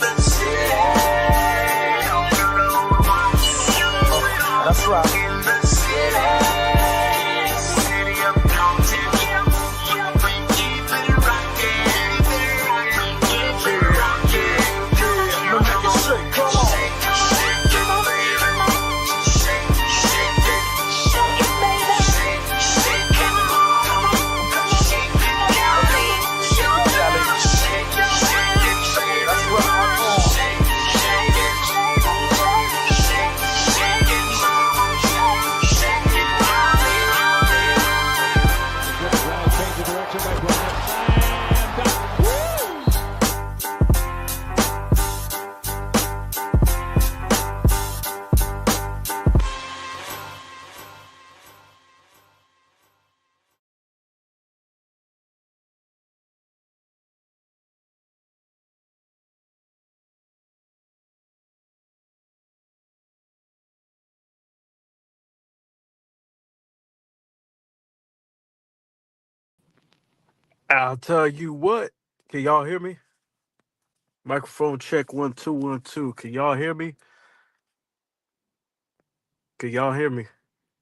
That's right. I'll tell you what. Can y'all hear me? Microphone check 1 2 1 2. Can y'all hear me? Can y'all hear me?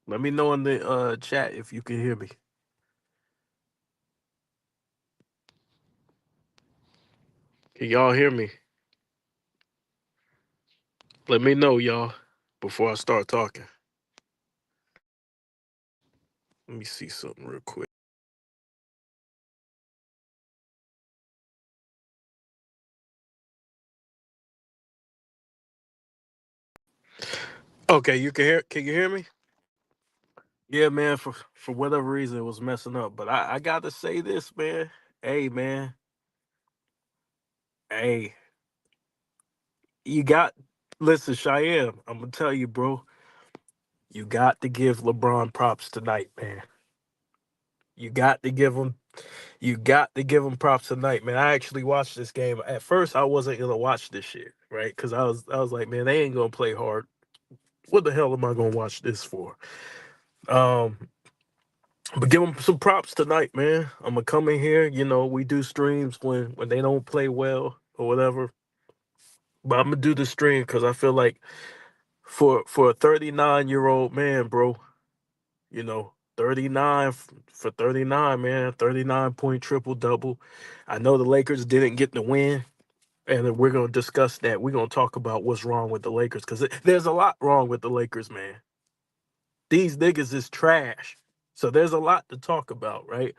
Let me know in the chat if you can hear me. Can y'all hear me? Let me know, y'all, before I start talking. Let me see something real quick. Okay, you can hear. Can you hear me? Yeah, man. For whatever reason, it was messing up. But I got to say this, man. Hey, man. Hey, you got. Listen, Cheyenne. I'm gonna tell you, bro. You got to give LeBron props tonight, man. You got to give him. You got to give him props tonight, man. I actually watched this game. At first, I wasn't gonna watch this shit, right? Because I was like, man, they ain't gonna play hard. What the hell am I gonna watch this for? Um, but give them some props tonight, man. I'm gonna come in here. We do streams when they don't play well or whatever. But I'm gonna do the stream because I feel like for a 39-year-old man, bro, 39 for 39, man, 39-point triple double. I know the Lakers didn't get the win, and we're gonna discuss that. We're gonna talk about what's wrong with the Lakers because there's a lot wrong with the Lakers, man. These niggas is trash. So there's a lot to talk about, right?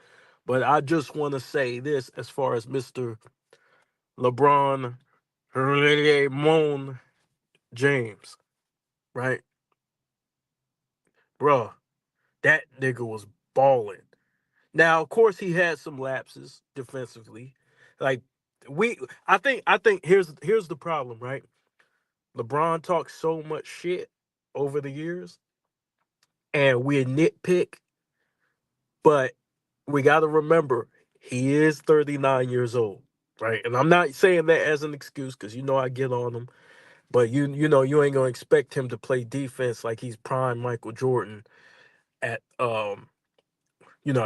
But I just want to say this as far as Mr. LeBron Mon James, right? Bruh, that nigga was balling. Now, of course, he had some lapses defensively. Like I think here's the problem, right? LeBron talks so much shit over the years, and we nitpick, but we got to remember he is 39 years old, right? And I'm not saying that as an excuse because I get on him, but you ain't gonna expect him to play defense like he's prime Michael Jordan at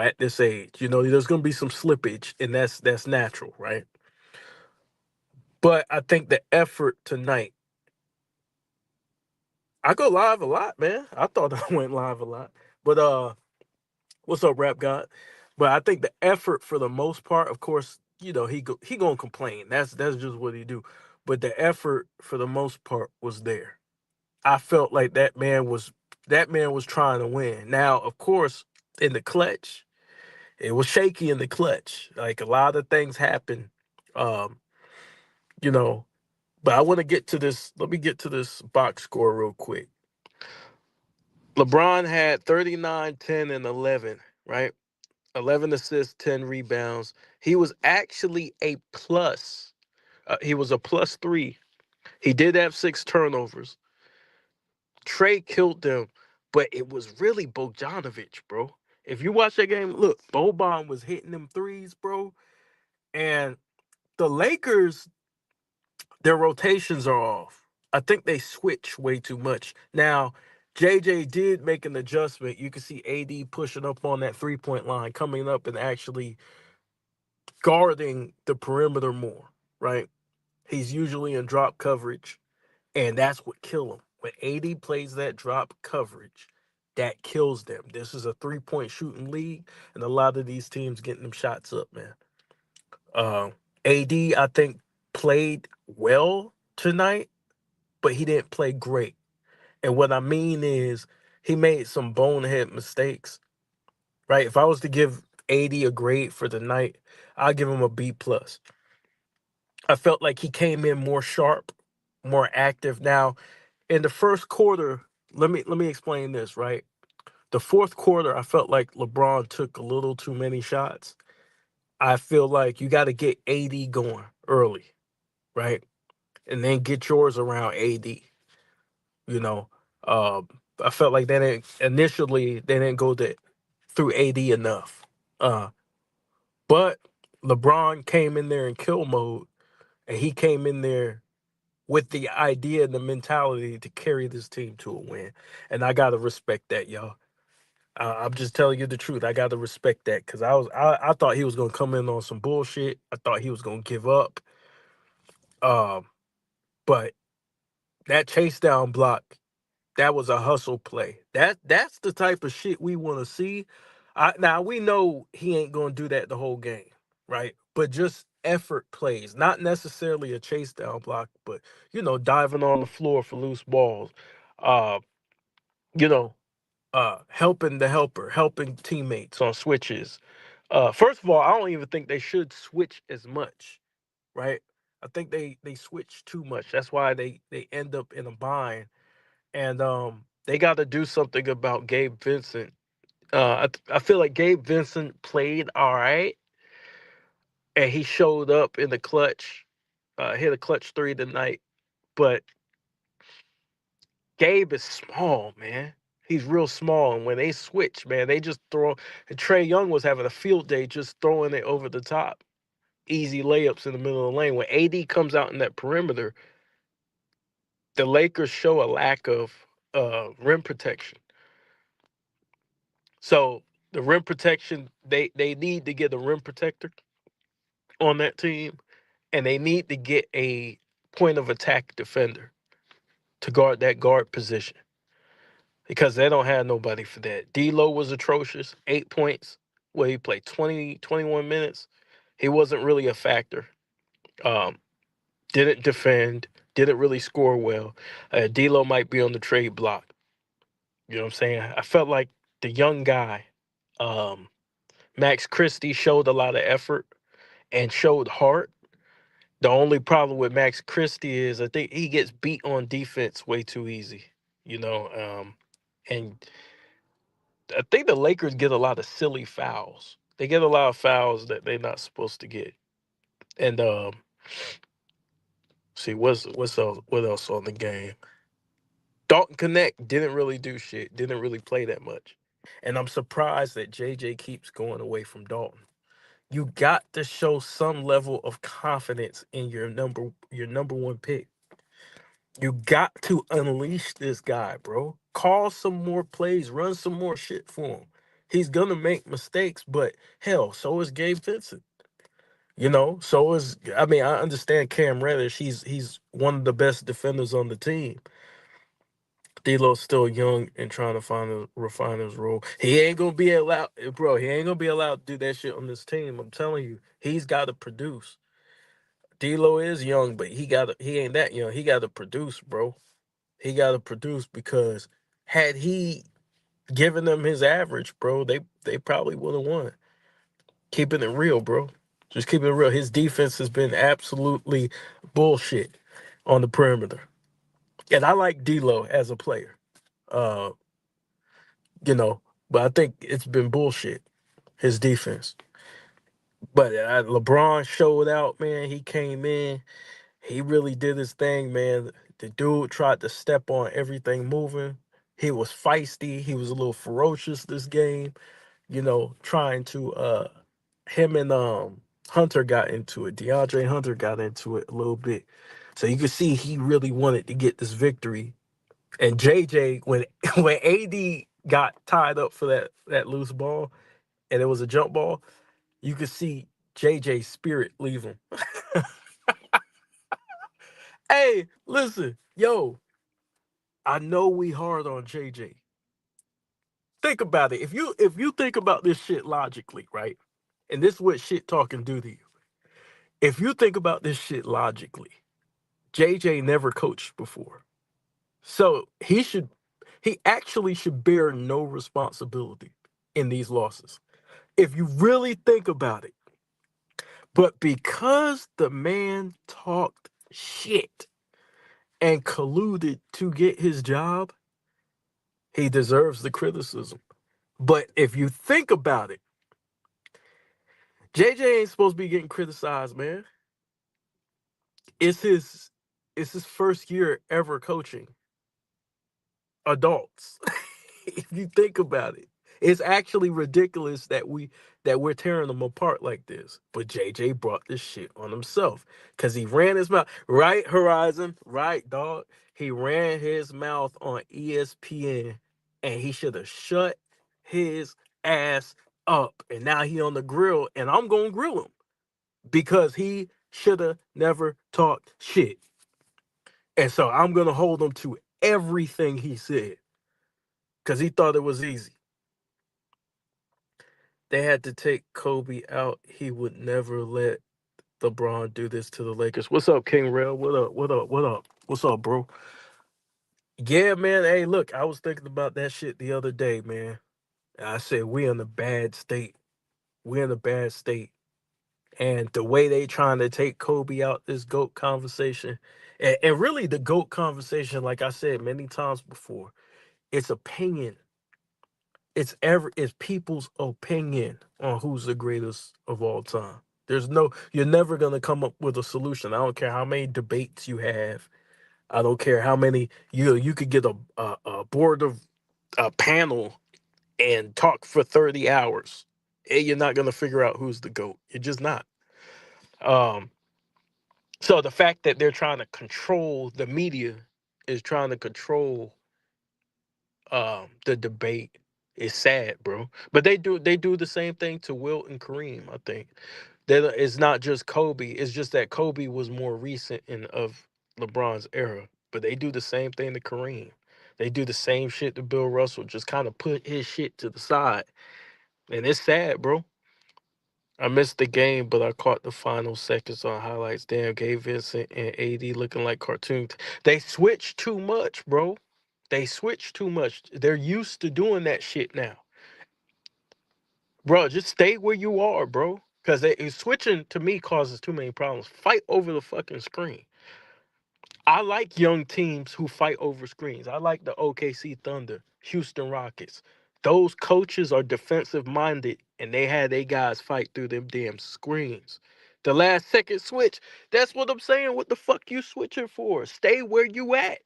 at this age. There's gonna be some slippage, and that's natural, right? But I think the effort tonight, I go live a lot, man. I thought I went live a lot, but what's up, Rap God? But I think the effort, for the most part, of course, he gonna complain. That's just what he do. But the effort, for the most part, was there. I felt like that man was trying to win. Now, of course, in the clutch, it was shaky in the clutch. Like a lot of things happen, um, you know. But I want to get to this. Let me get to this box score real quick. LeBron had 39, 10, and 11, right? 11 assists, 10 rebounds. He was actually a plus. He was a plus three. He did have 6 turnovers. Trey killed them, but it was really Bogdanovich, bro. If you watch that game, look, Boban was hitting them threes, bro. And the Lakers, their rotations are off. I think they switch way too much. Now, JJ did make an adjustment. You can see AD pushing up on that 3-point line, coming up and actually guarding the perimeter more, right? He's usually in drop coverage, and that's what kill him. When AD plays that drop coverage, that kills them. This is a 3-point shooting league, and a lot of these teams getting them shots up, man. Um, AD, I think, played well tonight, but he didn't play great. And what I mean is, he made some bonehead mistakes. Right? If I was to give AD a grade for the night, I'd give him a B plus. I felt like he came in more sharp, more active. Now, in the first quarter, let me explain this, right? The fourth quarter, I felt like LeBron took a little too many shots. I feel like you got to get AD going early, right? And then get yours around AD. You know, I felt like they didn't go through AD enough. Uh, but LeBron came in there in kill mode, and he came in there with the idea and the mentality to carry this team to a win. And I gotta respect that, y'all. I'm just telling you the truth. I gotta respect that because I thought he was gonna come in on some bullshit. I thought he was gonna give up. Um, but that chase down block, that was a hustle play. That's the type of shit we want to see. Now we know he ain't gonna do that the whole game, right? But just effort plays, not necessarily a chase down block, but diving on the floor for loose balls, uh, you know, helping the helper, helping teammates on switches. First of all, I don't even think they should switch as much, right? I think they switch too much. That's why they end up in a bind, and they got to do something about Gabe Vincent. I feel like Gabe Vincent played all right, and he showed up in the clutch, hit a clutch three tonight. But Gabe is small, man. He's real small, and when they switch, man, they just throw. And Trey Young was having a field day, just throwing it over the top, easy layups in the middle of the lane. When AD comes out in that perimeter, the Lakers show a lack of rim protection. So the rim protection, they need to get a rim protector on that team, and they need to get a point of attack defender to guard that guard position because they don't have nobody for that. D'Lo was atrocious, 8 points. Well, he played 20, 21 minutes. He wasn't really a factor. Um, didn't defend, didn't really score well. D'Lo might be on the trade block. You know what I'm saying? I felt like the young guy, um, Max Christie, showed a lot of effort and showed heart. The only problem with Max Christie is I think he gets beat on defense way too easy, you know. And I think the Lakers get a lot of silly fouls. They get a lot of fouls that they're not supposed to get. And see what else on the game? Dalton Connect didn't really do shit. Didn't really play that much. And I'm surprised that JJ keeps going away from Dalton. You got to show some level of confidence in your number one pick. You got to unleash this guy, bro. Call some more plays, run some more shit for him. He's gonna make mistakes, but hell, so is Gabe Vincent. I understand Cam Reddish. He's one of the best defenders on the team. D'Lo's still young and trying to refine his role. He ain't gonna be allowed, bro. He ain't gonna be allowed to do that shit on this team. I'm telling you, he's got to produce. D'Lo is young, but he ain't that young. He got to produce, bro. He got to produce because had he given them his average, bro, they probably would have won. Keeping it real, bro. Just keeping it real. His defense has been absolutely bullshit on the perimeter, and I like D'Lo as a player. Uh, you know, but I think it's been bullshit. His defense, but LeBron showed out, man. He came in. He really did his thing, man. The dude tried to step on everything moving. He was feisty. He was a little ferocious this game. Trying to him and Hunter got into it. DeAndre Hunter got into it a little bit. So you could see he really wanted to get this victory. And JJ, when when AD got tied up for that loose ball and it was a jump ball, you could see JJ's spirit leave him. Hey, listen, yo, I know we hard on JJ. Think about it. If you think about this shit logically, right? And this is what shit talking do to you. If you think about this shit logically, JJ never coached before. So he actually should bear no responsibility in these losses. If you really think about it. But because the man talked shit and colluded to get his job, he deserves the criticism. But if you think about it, JJ ain't supposed to be getting criticized, man. It's his it's his first year ever coaching adults. If you think about it, it's actually ridiculous that we're tearing them apart like this. But JJ brought this shit on himself because he ran his mouth. Right, Horizon, right, dog. He ran his mouth on ESPN, and he should have shut his ass up. And now he on the grill, and I'm gonna grill him because he should have never talked shit. And so I'm gonna hold him to everything he said because he thought it was easy. They had to take Kobe out. He would never let LeBron do this to the Lakers. What's up, King Rail? What up? What up? What up? What's up, bro? Yeah, man. Hey, look, I was thinking about that shit the other day, man. I said we in a bad state. We in a bad state. And the way they trying to take Kobe out this GOAT conversation, and really the GOAT conversation, like I said many times before, it's opinion. It's people's opinion on who's the greatest of all time. You're never gonna come up with a solution. I don't care how many debates you have. I don't care how many you could get a board of a panel and talk for 30 hours. And you're not gonna figure out who's the GOAT. You're just not. Um, so the fact that they're trying to control the media is trying to control the debate is sad, bro. But they do the same thing to Wilt and Kareem. I think that it's not just Kobe. It's just that Kobe was more recent in of LeBron's era. But they do the same thing to Kareem. They do the same shit to Bill Russell. Just kind of put his shit to the side, and it's sad, bro. I missed the game, but I caught the final seconds on highlights. Damn, Gabe Vincent and AD looking like cartoons. They switch too much, bro. They switch too much. They're used to doing that shit now. Bro, just stay where you are, bro. Because switching to me causes too many problems. Fight over the fucking screen. I like young teams who fight over screens. I like the OKC Thunder, Houston Rockets. Those coaches are defensive minded and they had their guys fight through them damn screens. The last second switch, that's what I'm saying. What the fuck you switching for? Stay where you at.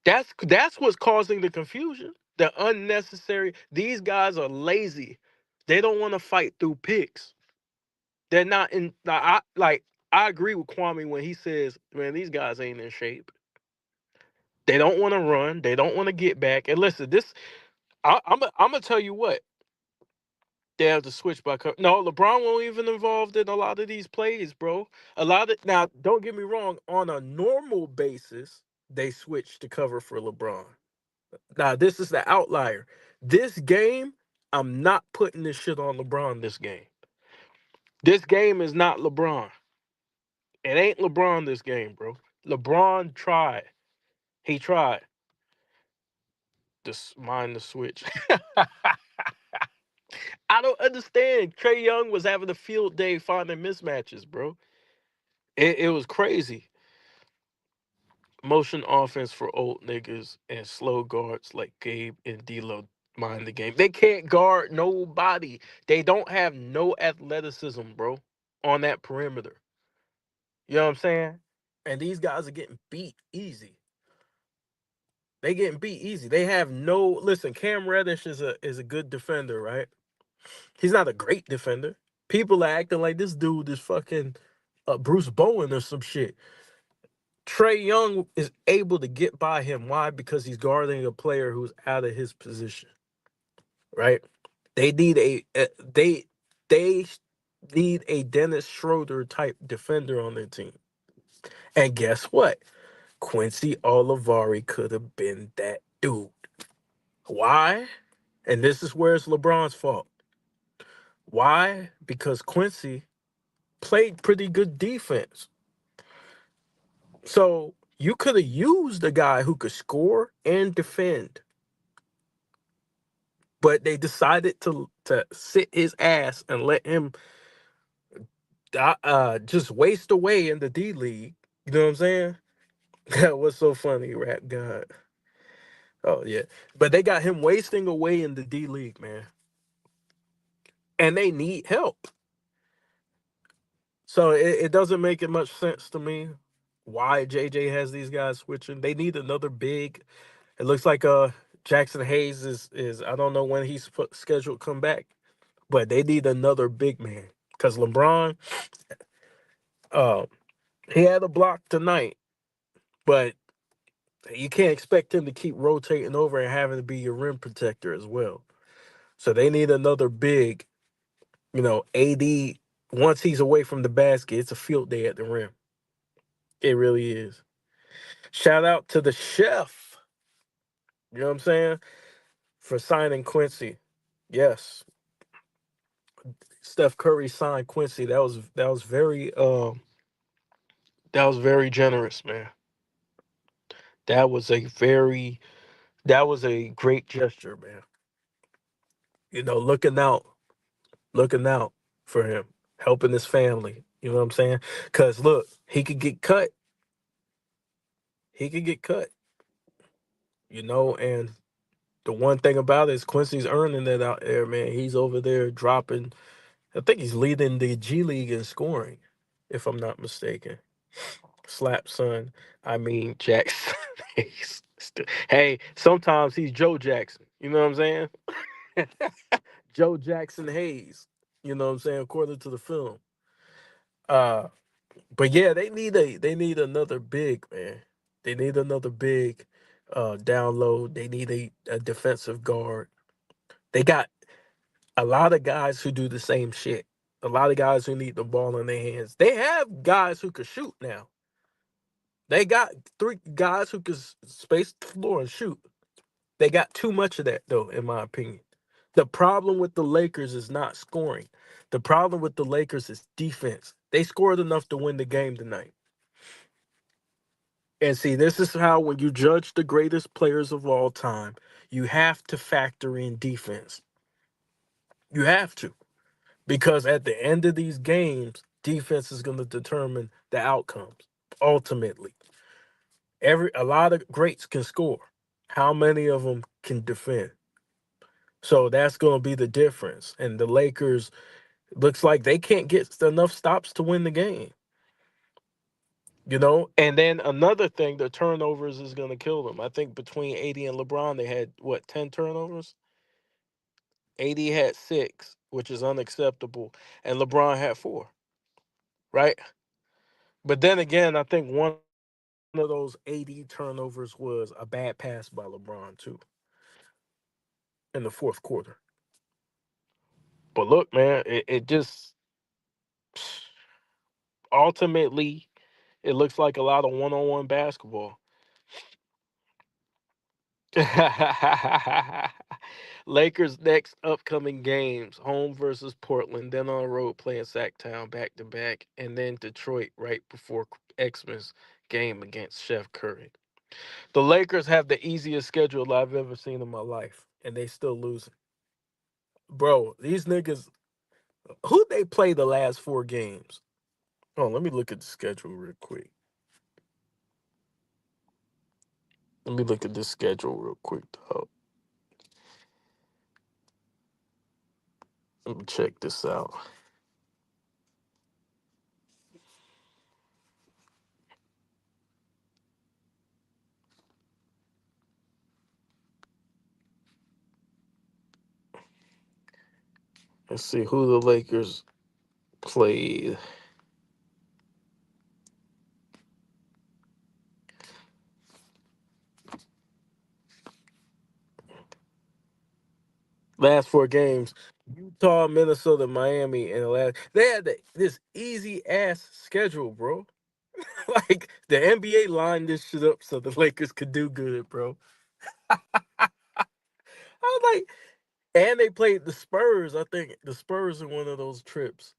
That's what's causing the confusion. The unnecessary. These guys are lazy. They don't want to fight through picks. They're not in. I agree with Kwame when he says, "Man, these guys ain't in shape. They don't want to run. They don't want to get back." And listen, I'm gonna tell you what. They have to switch by no. LeBron won't even involved in a lot of these plays, bro. A lot of now. Don't get me wrong. On a normal basis, they switch to cover for LeBron. Now, this is the outlier. This game, I'm not putting this shit on LeBron this game. This game is not LeBron. It ain't LeBron this game, bro. LeBron tried. He tried to mind the switch. I don't understand. Trey Young was having a field day finding mismatches, bro. It was crazy. Motion offense for old niggas and slow guards like Gabe and D'Lo mind the game. They can't guard nobody. They don't have no athleticism, bro, on that perimeter. You know what I'm saying? And these guys are getting beat easy. They getting beat easy. They have no listen. Cam Reddish is a good defender, right? He's not a great defender. People are acting like this dude is fucking Bruce Bowen or some shit. Trey Young is able to get by him. Why? Because he's guarding a player who's out of his position, right? They need they need a Dennis Schroeder type defender on their team. And guess what? Quincy Olivari could have been that dude. Why? And this is where it's LeBron's fault. Why? Because Quincy played pretty good defense. So you could have used a guy who could score and defend, but they decided to sit his ass and let him just waste away in the D League. You know what I'm saying? That was so funny, Rap God. Oh yeah, but they got him wasting away in the D League, man, and they need help. So it doesn't make it much sense to me why JJ has these guys switching. They need another big. It looks like Jackson Hayes is I don't know when he's scheduled to come back, but they need another big man because LeBron, uh, he had a block tonight, but you can't expect him to keep rotating over and having to be your rim protector as well. So they need another big. AD, once he's away from the basket, it's a field day at the rim. It really is. Shout out to the chef. You know what I'm saying? For signing Quincy. Yes. Steph Curry signed Quincy. That was very generous, man. That was a very that was a great gesture, man. Looking out for him, helping his family. You know what I'm saying? Cause look, he could get cut. He could get cut, and the one thing about it is Quincy's earning it out there, man. He's over there dropping. I think he's leading the G League in scoring, if I'm not mistaken. Slap son. I mean Jackson. Hey, sometimes he's Joe Jackson. You know what I'm saying? Joe Jackson Hayes. You know what I'm saying? According to the film. Uh, but yeah, they need another big man. They need another big down low. They need a defensive guard. They got a lot of guys who do the same shit. A lot of guys who need the ball in their hands. They have guys who can shoot now. They got three guys who can space the floor and shoot. They got too much of that, though, in my opinion. The problem with the Lakers is not scoring. The problem with the Lakers is defense. They scored enough to win the game tonight. And see, this is how, when you judge the greatest players of all time, you have to factor in defense. You have to. Because at the end of these games, defense is going to determine the outcomes. Ultimately, a lot of greats can score. How many of them can defend? So that's going to be the difference. And the Lakers looks like they can't get enough stops to win the game. And then another thing, the turnovers is going to kill them. I think between AD and LeBron, they had what, 10 turnovers? AD had 6, which is unacceptable, and LeBron had 4, right? But then again, I think one of those AD turnovers was a bad pass by LeBron too in the fourth quarter. But look, man, it just ultimately it looks like a lot of one-on-one basketball. Lakers next upcoming games: home versus Portland, then on the road playing Sacktown back to back, and then Detroit right before Xmas game against Chef Curry. The Lakers have the easiest schedule I've ever seen in my life, and they still losing. Bro, these niggas, who they play the last 4 games? Oh, let me look at the schedule real quick. Let me look at this schedule real quick, dog. Let me check this out. Let's see who the Lakers played. Last 4 games: Utah, Minnesota, Miami, and the last. They had this easy ass schedule, bro. Like the NBA lined this shit up so the Lakers could do good, bro. I was like, and they played the Spurs. I think the Spurs in one of those trips.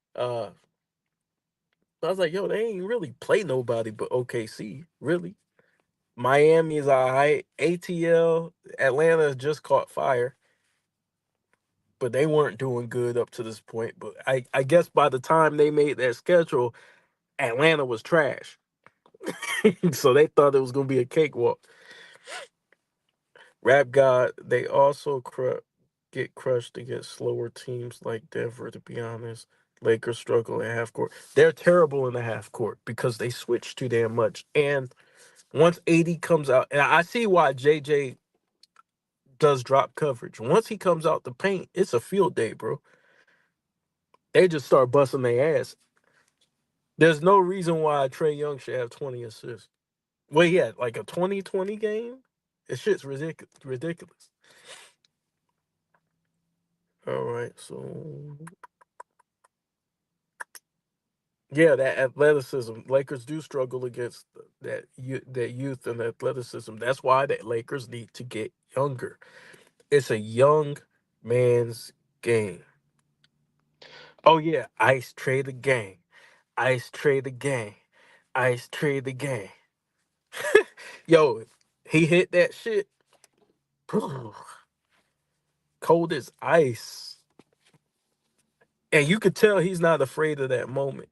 I was like, yo, they ain't really play nobody but OKC, really. Miami is all right. ATL, Atlanta just caught fire, but they weren't doing good up to this point. But I guess by the time they made their schedule, Atlanta was trash. So they thought it was gonna be a cakewalk. Rap God, they also get crushed against slower teams like Denver, to be honest. Lakers struggle in half court. They're terrible in the half court because they switch too damn much. And once AD comes out, and I see why JJ does drop coverage. Once he comes out the paint, it's a field day, bro. They just start busting their ass. There's no reason why Trey Young should have 20 assists. Well, he had like a 20-20 game. It shit's ridiculous. All right, so yeah, that athleticism. Lakers do struggle against that youth and athleticism. That's why the Lakers need to get younger. It's a young man's game. Oh yeah, ice trade the game. Ice trade the game. Ice trade the game. Yo, he hit that shit. Cold as ice. And you could tell he's not afraid of that moment.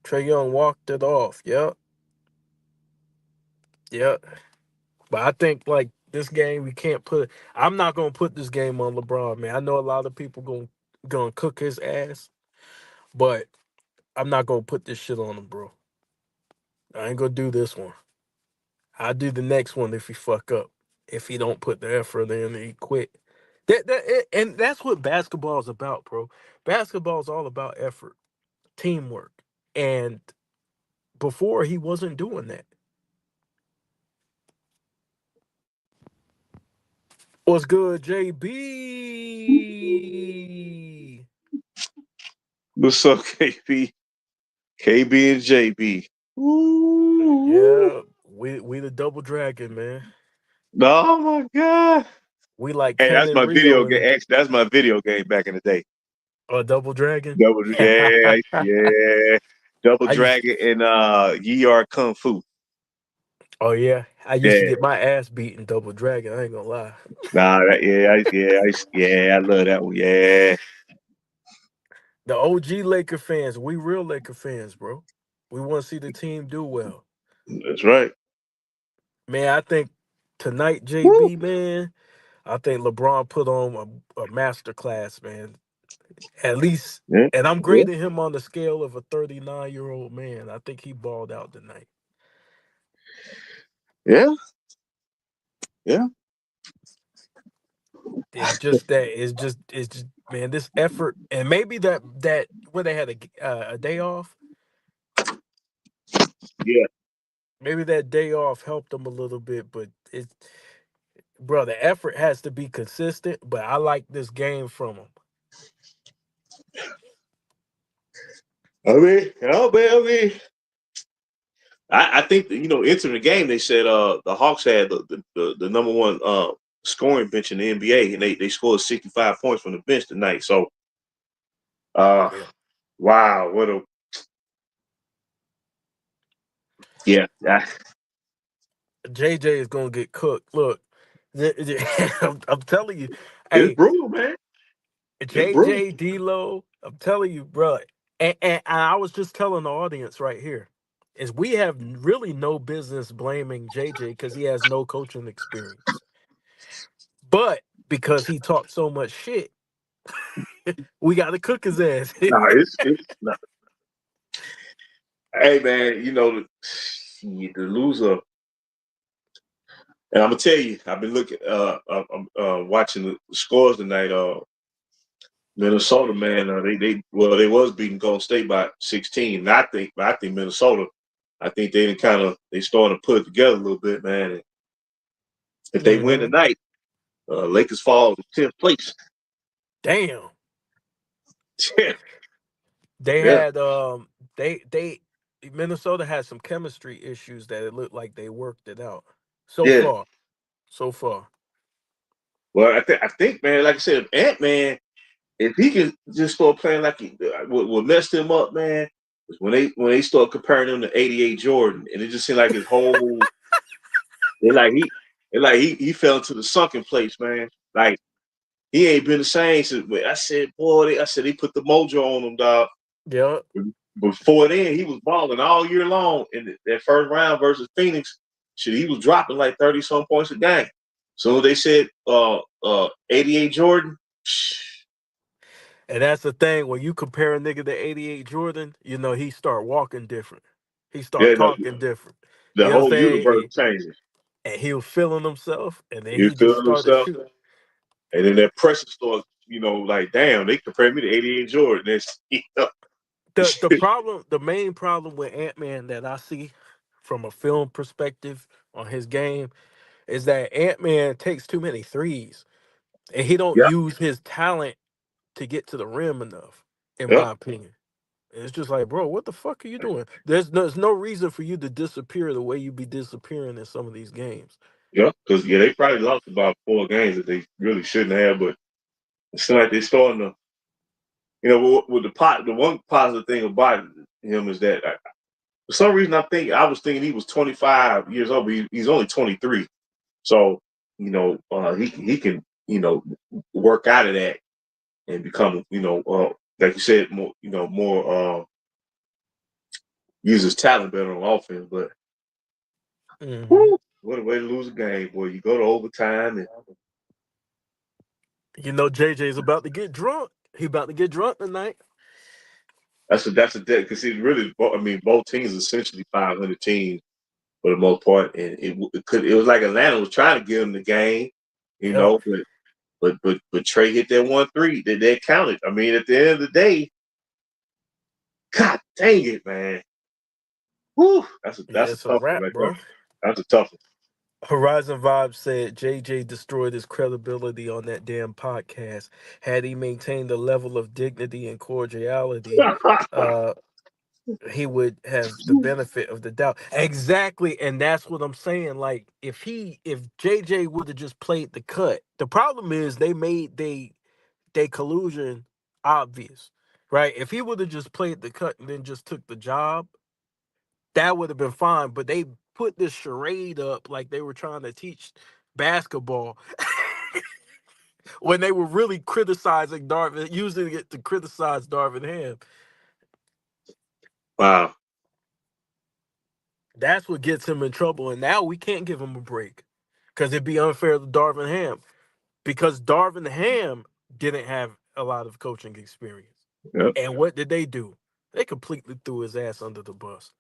Trey Young walked it off. Yep. Yep. But I think like this game we can't put I'm not gonna put this game on LeBron, man. I know a lot of people gonna cook his ass, but I'm not gonna put this shit on him, bro. I ain't gonna do this one. I'll do the next one if he fuck up. If he don't put the effort in, he quit. And that's what basketball is about, bro. Basketball is all about effort, teamwork, and before he wasn't doing that. What's good, JB? What's up, KB? KB and JB. Ooh. Yeah, we the double dragon, man. Oh my God. We like Hey, Ken that's and my video Rio game. and Actually, that's my video game back in the day. double dragon. Yeah. Double I used Dragon and Ye Are Kung Fu. oh yeah, I used to Yeah. get my ass beat in double dragon. I ain't gonna lie. Nah, I love that one. Yeah. The OG Laker fans, we real Laker fans, bro. We want to see the team do well. That's right. Man, I think tonight, Woo. JB, man, I think LeBron put on a master class, man. At least, Yeah. and I'm Yeah. grading him on the scale of a 39-year-old man. I think he balled out tonight. Yeah. Yeah. It's just man, this effort, and maybe that when they had a day off, Yeah. maybe that day off helped them a little bit, but it's bro, the effort has to be consistent. But I like this game from him. I think that, entering the game, they said the Hawks had the number one scoring bench in the NBA, and they scored 65 points from the bench tonight. So, uh, Yeah, wow, what a yeah, JJ is gonna get cooked. Look, I'm telling you, it's hey, brutal, man. It's brutal. JJ D'Lo, I'm telling you, bro. And I was just telling the audience right here, is we have really no business blaming JJ because he has no coaching experience, but because he talked so much shit, we got to cook his ass. Nah, it's nah. Hey, man, the loser, and I'm gonna tell you, I've been looking, I'm watching the scores tonight. Minnesota, man, they was beating Golden State by 16. And I think Minnesota, I think they starting to put it together a little bit, man. And if they win Hmm. tonight, Lakers fall to 10th place. Damn. Yeah, They yeah, had They Minnesota has some chemistry issues that it looked like they worked it out so Yeah. far. So far. Well, I think, man, like I said, Ant Man, if he can just start playing like what messed him up, man, was when they start comparing him to '88 Jordan, and it just seemed like his whole they like he they like he fell into the sunken place, man. Like he ain't been the same since. I said, boy, I said they put the mojo on him, dog. Yeah. Before then, he was balling all year long in that first round versus Phoenix. Shit, he was dropping like 30 some points a game. So they said 88 Jordan. And that's the thing when you compare a nigga to '88 Jordan, he start walking different. He start Yeah, talking different. the You know what I'm whole universe saying? changes. And he was feeling himself, and then You he just feel started himself, shooting. and then that pressure starts. Like damn, they compare me to 88 Jordan. That's The main problem with Ant Man that I see from a film perspective on his game is that Ant Man takes too many threes, and he don't yeah, use his talent to get to the rim enough, in yeah, my opinion. It's just like, bro, what the fuck are you doing? There's no reason for you to disappear the way you be disappearing in some of these games. yeah. Because they probably lost about 4 games that they really shouldn't have, but it seems like they're starting to. With the one positive thing about him is that for some reason I was thinking he was 25 years old, but he's only 23. So he can work out of that and become like you said more use his talent better on offense. But Hmm. whew, what a way to lose a game, boy! You go to overtime and JJ's about to get drunk. He about to get drunk tonight. that's a dead because it really I mean both teams essentially 500 teams for the most part, and it was like Atlanta was trying to give him the game, Yep. but Trey hit that 1 3 that counted. I mean, at the end of the day, God dang it, man. Whew, Yeah, that's a it's a tough one wrap, right there. bro. That's a tough one. Horizon Vibes said JJ destroyed his credibility on that damn podcast. Had he maintained a level of dignity and cordiality, uh, he would have the benefit of the doubt. Exactly, and that's what I'm saying. Like if JJ would have just played the cut, the problem is they made they collusion obvious, right? If he would have just played the cut and then just took the job, that would have been fine. But they put this charade up like they were trying to teach basketball when they were really criticizing Darvin, using it to criticize Darvin Ham. Wow. That's what gets him in trouble. And now we can't give him a break because it'd be unfair to Darvin Ham because Darvin Ham didn't have a lot of coaching experience. Yep. And what did they do? They completely threw his ass under the bus.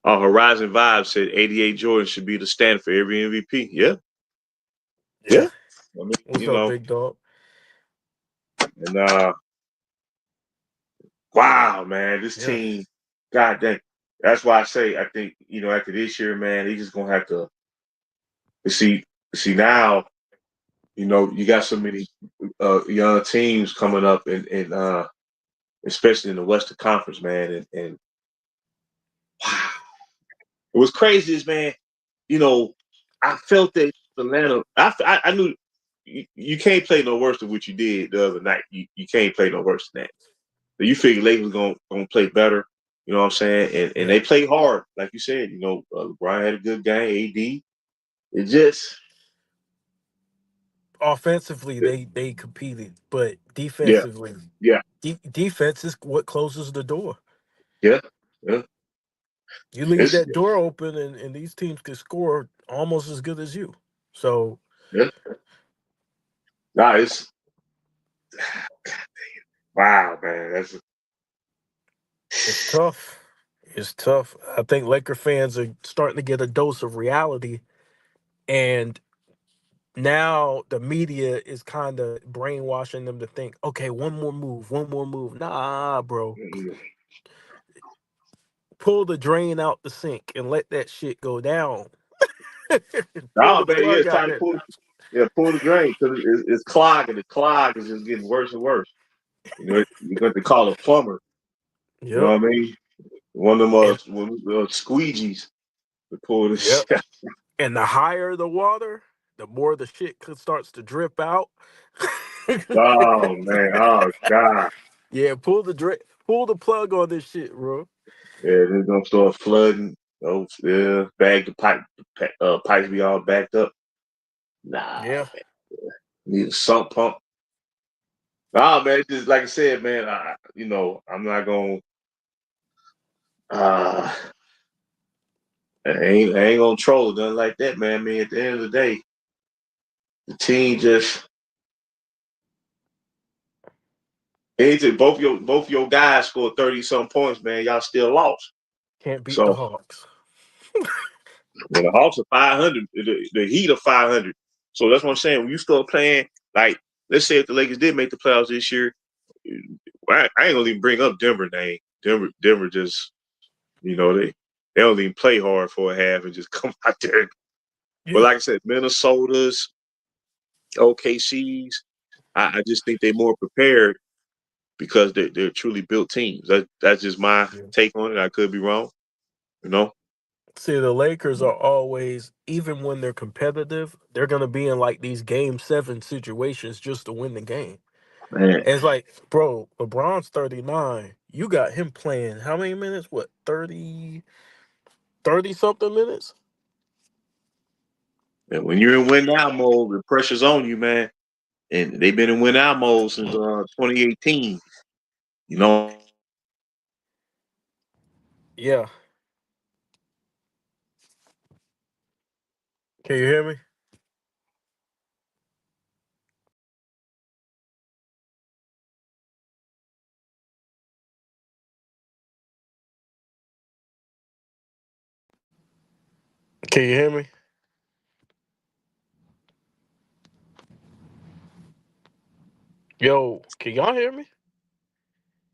Horizon Vibes said 88 Jordan should be the stand for every MVP. Yeah, Yeah. yeah. I mean, What's up, big dog? and wow, man, this Yeah. team, God dang. That's why I say I think after this year, man, they just gonna have to see now. You got so many young teams coming up, and especially in the Western Conference, man, and wow. What's crazy is, man, you know, I felt that Atlanta. I knew you can't play no worse than what you did the other night. You can't play no worse than that. So you figure Lakers gonna play better. You know what I'm saying? And Yeah. they played hard, like you said. LeBron had a good game. AD. It just Offensively, they competed, but yeah, defensively, yeah, defense is what closes the door. yeah, yeah. You leave It's that door open, and these teams can score almost as good as you. So yeah. Nah, it's wow, man. That's it's tough. It's tough. I think Laker fans are starting to get a dose of reality, and now the media is kind of brainwashing them to think, okay, one more move, one more move. Nah, bro, pull the drain out the sink and let that shit go down. Pull nah, the man. Yeah, plug it's out time to there. pull the drain because it's clogging. The clog is just getting worse and worse. You're going to call a plumber. You know Yep. what I mean? One of them And squeegees to pull this yep. shit. And the higher the water, the more the shit starts to drip out. Oh man, oh god. Yeah, pull the plug on this shit, bro. Yeah, they're gonna start flooding. Oh yeah, bag the pipes be all backed up. Nah, Yeah, man. Need a sump pump. Nah, man, it's just like I said, man, I'm not gonna uh I ain't gonna troll or nothing like that, man. I mean, at the end of the day, the team just anything both your guys scored 30 some points, man. Y'all still lost. can't beat the So Hawks. when the Hawks are 500, the Heat are 500. So that's what I'm saying. When you start playing, like, let's say if the Lakers did make the playoffs this year, I ain't gonna even bring up Denver name. Denver just, they don't even play hard for a half and just come out there. But Yeah, like I said, Minnesota's, OKC's, I just think they're more prepared because they're truly built teams. That's just my yeah. take on it. I could be wrong, you know. See, the Lakers are always, even when they're competitive, they're gonna be in like these game 7 situations just to win the game. Man, And it's like, bro, LeBron's 39. You got him playing how many minutes? What, 30 something minutes? and when you're in win now mode, the pressure's on you, man. And they've been in win now mode since 2018. You know, Yeah. Can you hear me? Can you hear me? Yo, can y'all hear me?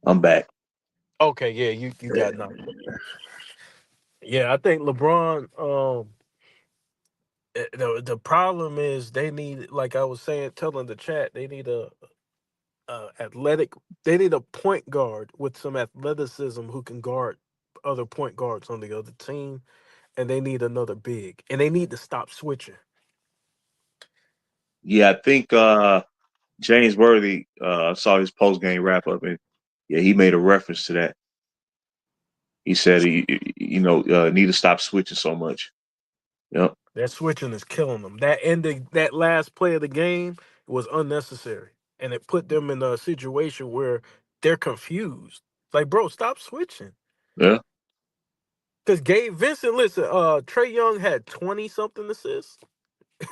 I'm back. Okay, yeah, you got nothing. Yeah, I think LeBron. The problem is they need, like I was saying, telling the chat, they need a athletic. They need a point guard with some athleticism who can guard other point guards on the other team, and they need another big, and they need to stop switching. Yeah, I think James Worthy saw his post game wrap up, and yeah, he made a reference to that. He said need to stop switching so much. Yep. That switching is killing them. That last play of the game was unnecessary, and it put them in a situation where they're confused. Like, bro, stop switching. Yeah. Because Gabe Vincent, listen, Trey Young had 20 something assists.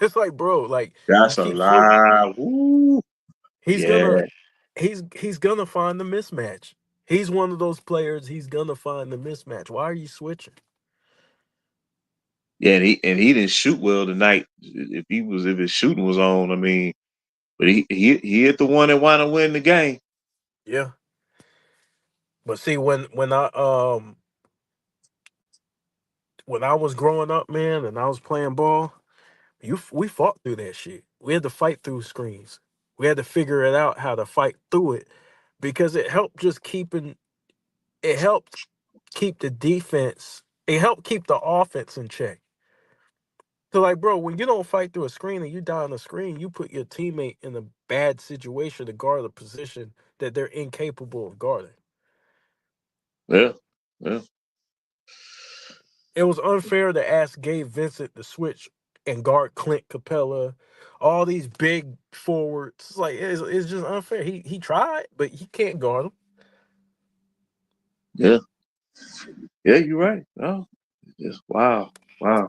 It's like, bro, like you That's a keep switching. lie. Woo. He's Yeah. gonna he's gonna find the mismatch. He's one of those players. He's gonna find the mismatch. Why are you switching? Yeah, and he didn't shoot well tonight. If his shooting was on, I mean, but he hit the one that wound up winning the game. Yeah, but see, when I was growing up, man, and I was playing ball, we fought through that shit. We had to fight through screens. We had to figure it out how to fight through it because it helped keep the defense. It helped keep the offense in check. So, like, bro, when you don't fight through a screen and you die on a screen, you put your teammate in a bad situation to guard a position that they're incapable of guarding. Yeah. Yeah. It was unfair to ask Gabe Vincent to switch and guard Clint Capella, all these big forwards. It's like it's just unfair. He tried, but he can't guard them. Yeah. Yeah, you're right. Oh, just wow. Wow.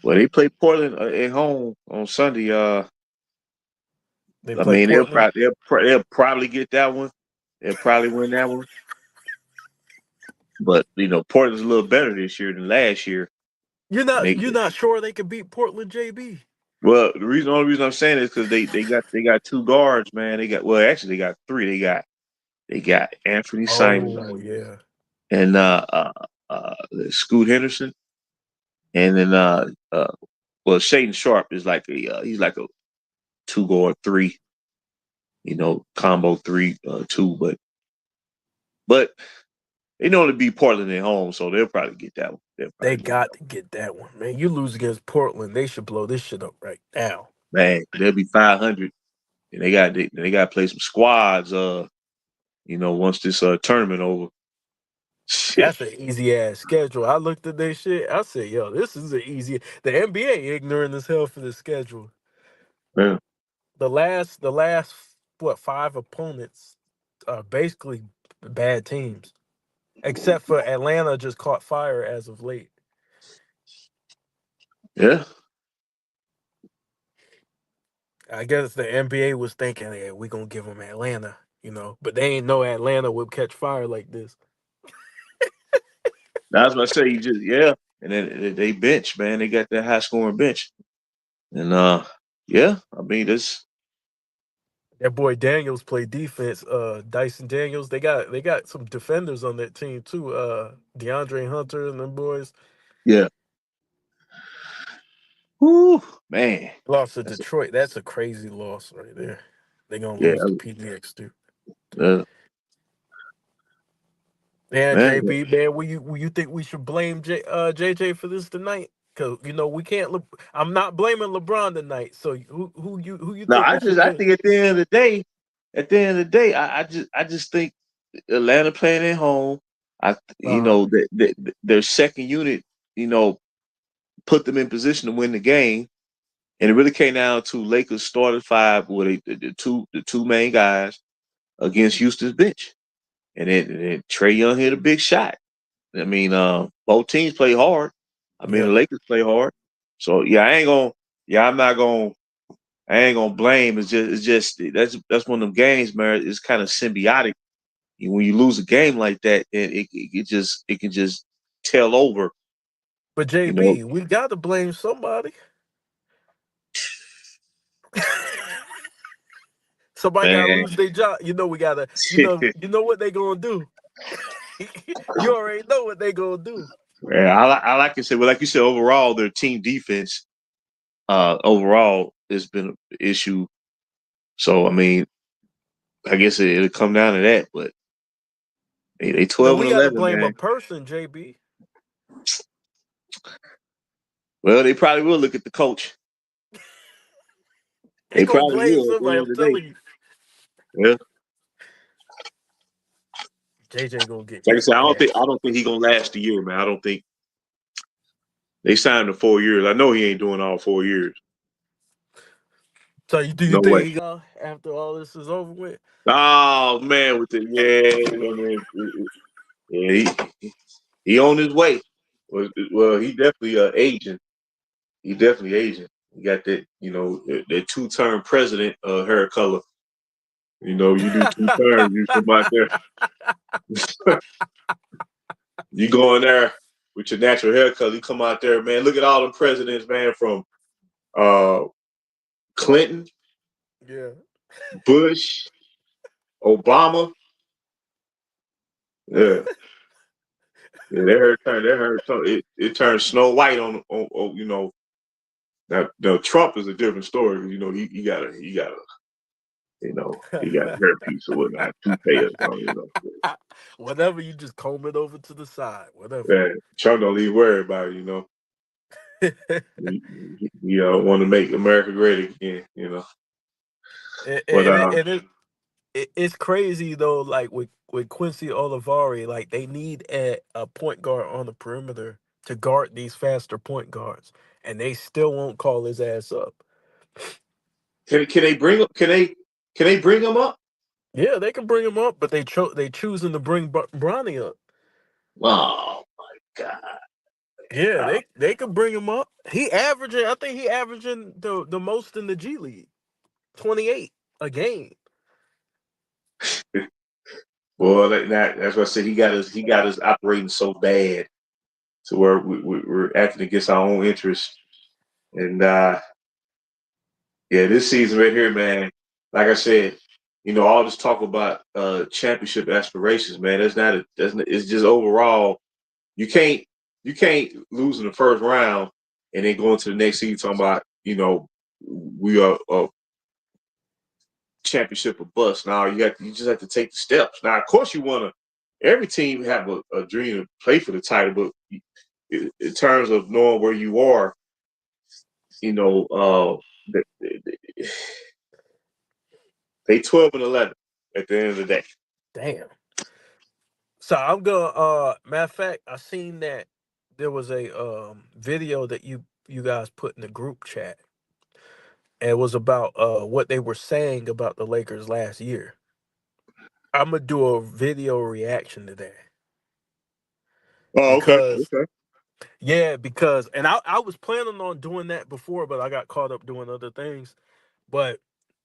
Well, they play Portland at home on Sunday. They I play mean, Portland. they'll probably get that one. They'll probably win that one. But Portland's a little better this year than last year. And You're not sure they can beat Portland, JB? well, only reason I'm saying is because they got two guards, man. Actually they got three. They got Anthony Simons Oh yeah. and Scoot Henderson, and then Shaden Sharp is like he's like a two guard three, combo three two, but But they know to beat Portland at home, so they'll probably get that one. They'll They probably get that got to get that one, man. You lose against Portland, they should blow this shit up right now. one. Man, they'll be 500, and they got to play some squads. Once this tournament over. Shit, That's an easy ass schedule. I looked at their shit. I said, "Yo, this is an easy." The NBA ignorant as hell for the schedule. man. The last what 5 opponents are basically bad teams, except for Atlanta just caught fire as of late. Yeah. I guess the NBA was thinking, "Yeah, we gonna give them Atlanta," but they ain't know Atlanta would catch fire like this. That's what I say. You just and then they bench, man. They got that high scoring bench, and yeah. I mean, this That boy Daniels play defense. Dyson Daniels. They got some defenders on that team too. DeAndre Hunter and them boys yeah. Whoo, man. lost to That's a, Detroit. That's a crazy loss right there. They gonna yeah, lose to PDX too. uh, Yeah, man. JB, man, will you think we should blame JJ for this tonight? Because we can't. I'm not blaming LeBron tonight. So who you No, think we should I blame? think at the end of the day, I just think Atlanta playing at home. Uh huh. Their second unit, you know, put them in position to win the game. And it really came down to Lakers started five with the two main guys against Houston's bench. And then Trey Young hit a big shot. I mean, both teams play hard. I mean, the Yeah. Lakers play hard. So yeah, I'm not gonna, I ain't gonna blame. It's just that's one of them games, man. It's kind of symbiotic. When you lose a game like that, it can just tail over. But You know, JB, we got to blame somebody. Somebody got to man. lose their job. We gotta. You know what they gonna do. You already know what they gonna do. Yeah, I like to say, well, like you said, overall, their team defense, overall, has been an issue. So I mean, I guess it'll come down to that. But they No, 12 and we got to 11, blame a man. person, JB. Well, they probably will look at the coach. They They gonna probably blame will at the somebody. end I'm of the day. telling you. Yeah. JJ gonna get Like I his said, ass. I don't think he gonna last a year, man. I don't think they signed him 4 years. I know he ain't doing all 4 years. So do you No way. think after all this is over with? Oh man, with the he on his way. Well, he definitely aging. He definitely Asian. He got that, that two-term president hair color. You do 2 terms, you come out there, you go in there with your natural hair color, you come out there, man. Look at all the presidents, man, from uh, Clinton, Yeah. Bush, Obama. Yeah, yeah, it turned Snow White on Now Trump is a different story. He got a hairpiece or whatnot, toupee or something. Whatever, you just comb it over to the side. Whatever. Yeah, Trump don't even worry about it. and, He want to make America great again. and, But it, and it's crazy though. Like with Quincy Olivari, like they need a point guard on the perimeter to guard these faster point guards, and they still won't call his ass up. can they bring him up? Yeah, they can bring him up, but they choosing to bring Bronny up. Oh my God! Yeah, Uh, they could bring him up. He averaging, I think he averaging the most in the G League, 28 a game. well, that's what I said. He got us operating so bad to where we're acting against our own interests. And yeah, this season right here, man. Like I said, all this talk about championship aspirations, man. It's just overall. You can't you can't lose in the first round and then go into the next season talking about we are a championship or bust. Now you just have to take the steps. Now of course you want to every team have a dream to play for the title, but in terms of knowing where you are, you know, they 12-11 at the end of the day. Damn. So I'm gonna matter of fact, I seen that there was a video that you guys put in the group chat. And it was about what they were saying about the Lakers last year. I'm gonna do a video reaction to that Oh, okay, because okay. yeah, because and I was planning on doing that before, but I got caught up doing other things. But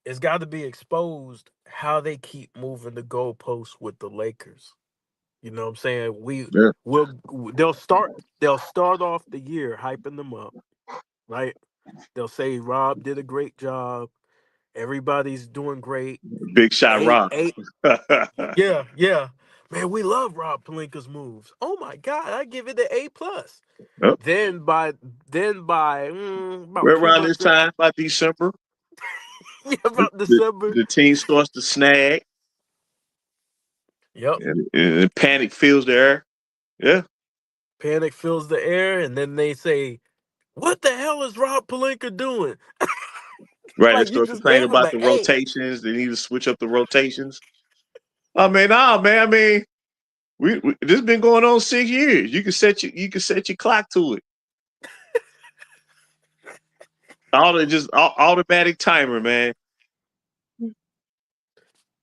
it's got to be exposed how they keep moving the goalposts with the Lakers. You know what I'm saying? Yeah. Will they'll start off the year hyping them up, right? They'll say Rob did a great job. Everybody's doing great. Big shot Eight, Rob. eight, yeah, yeah. Man, we love Rob Palinka's moves. Oh my God, I give it an A+. Yep. Then by about We're two around this months time by December. yeah, The, about the, December. the team starts to snag, Yep. and panic fills the air. Yeah. Panic fills the air, and then they say, "What the hell is Rob Palinka doing?" Right. They Like you start just complaining gave him about an the A. rotations. They need to switch up the rotations. I mean, nah, man. I mean, this has been going on 6 years. You can set your clock to it. Automatic timer, man.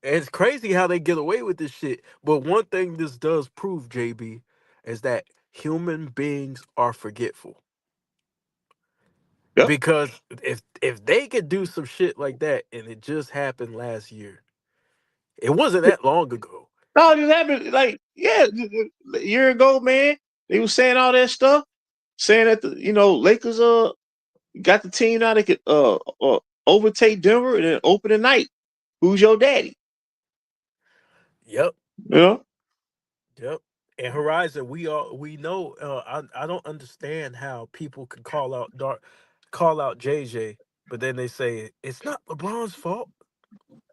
And it's crazy how they get away with this shit. But one thing this does prove, JB, is that human beings are forgetful. Yep. Because if they could do some shit like that, and it just happened last year, it wasn't that long ago. No, it just happened. Like, yeah, a year ago, man. They was saying all that stuff, saying that the Lakers got the team now they could overtake Denver and then open the night. Who's your daddy? Yep, You know? yep. And Horizon, we know. I don't understand how people can call out JJ, but then they say it's not LeBron's fault.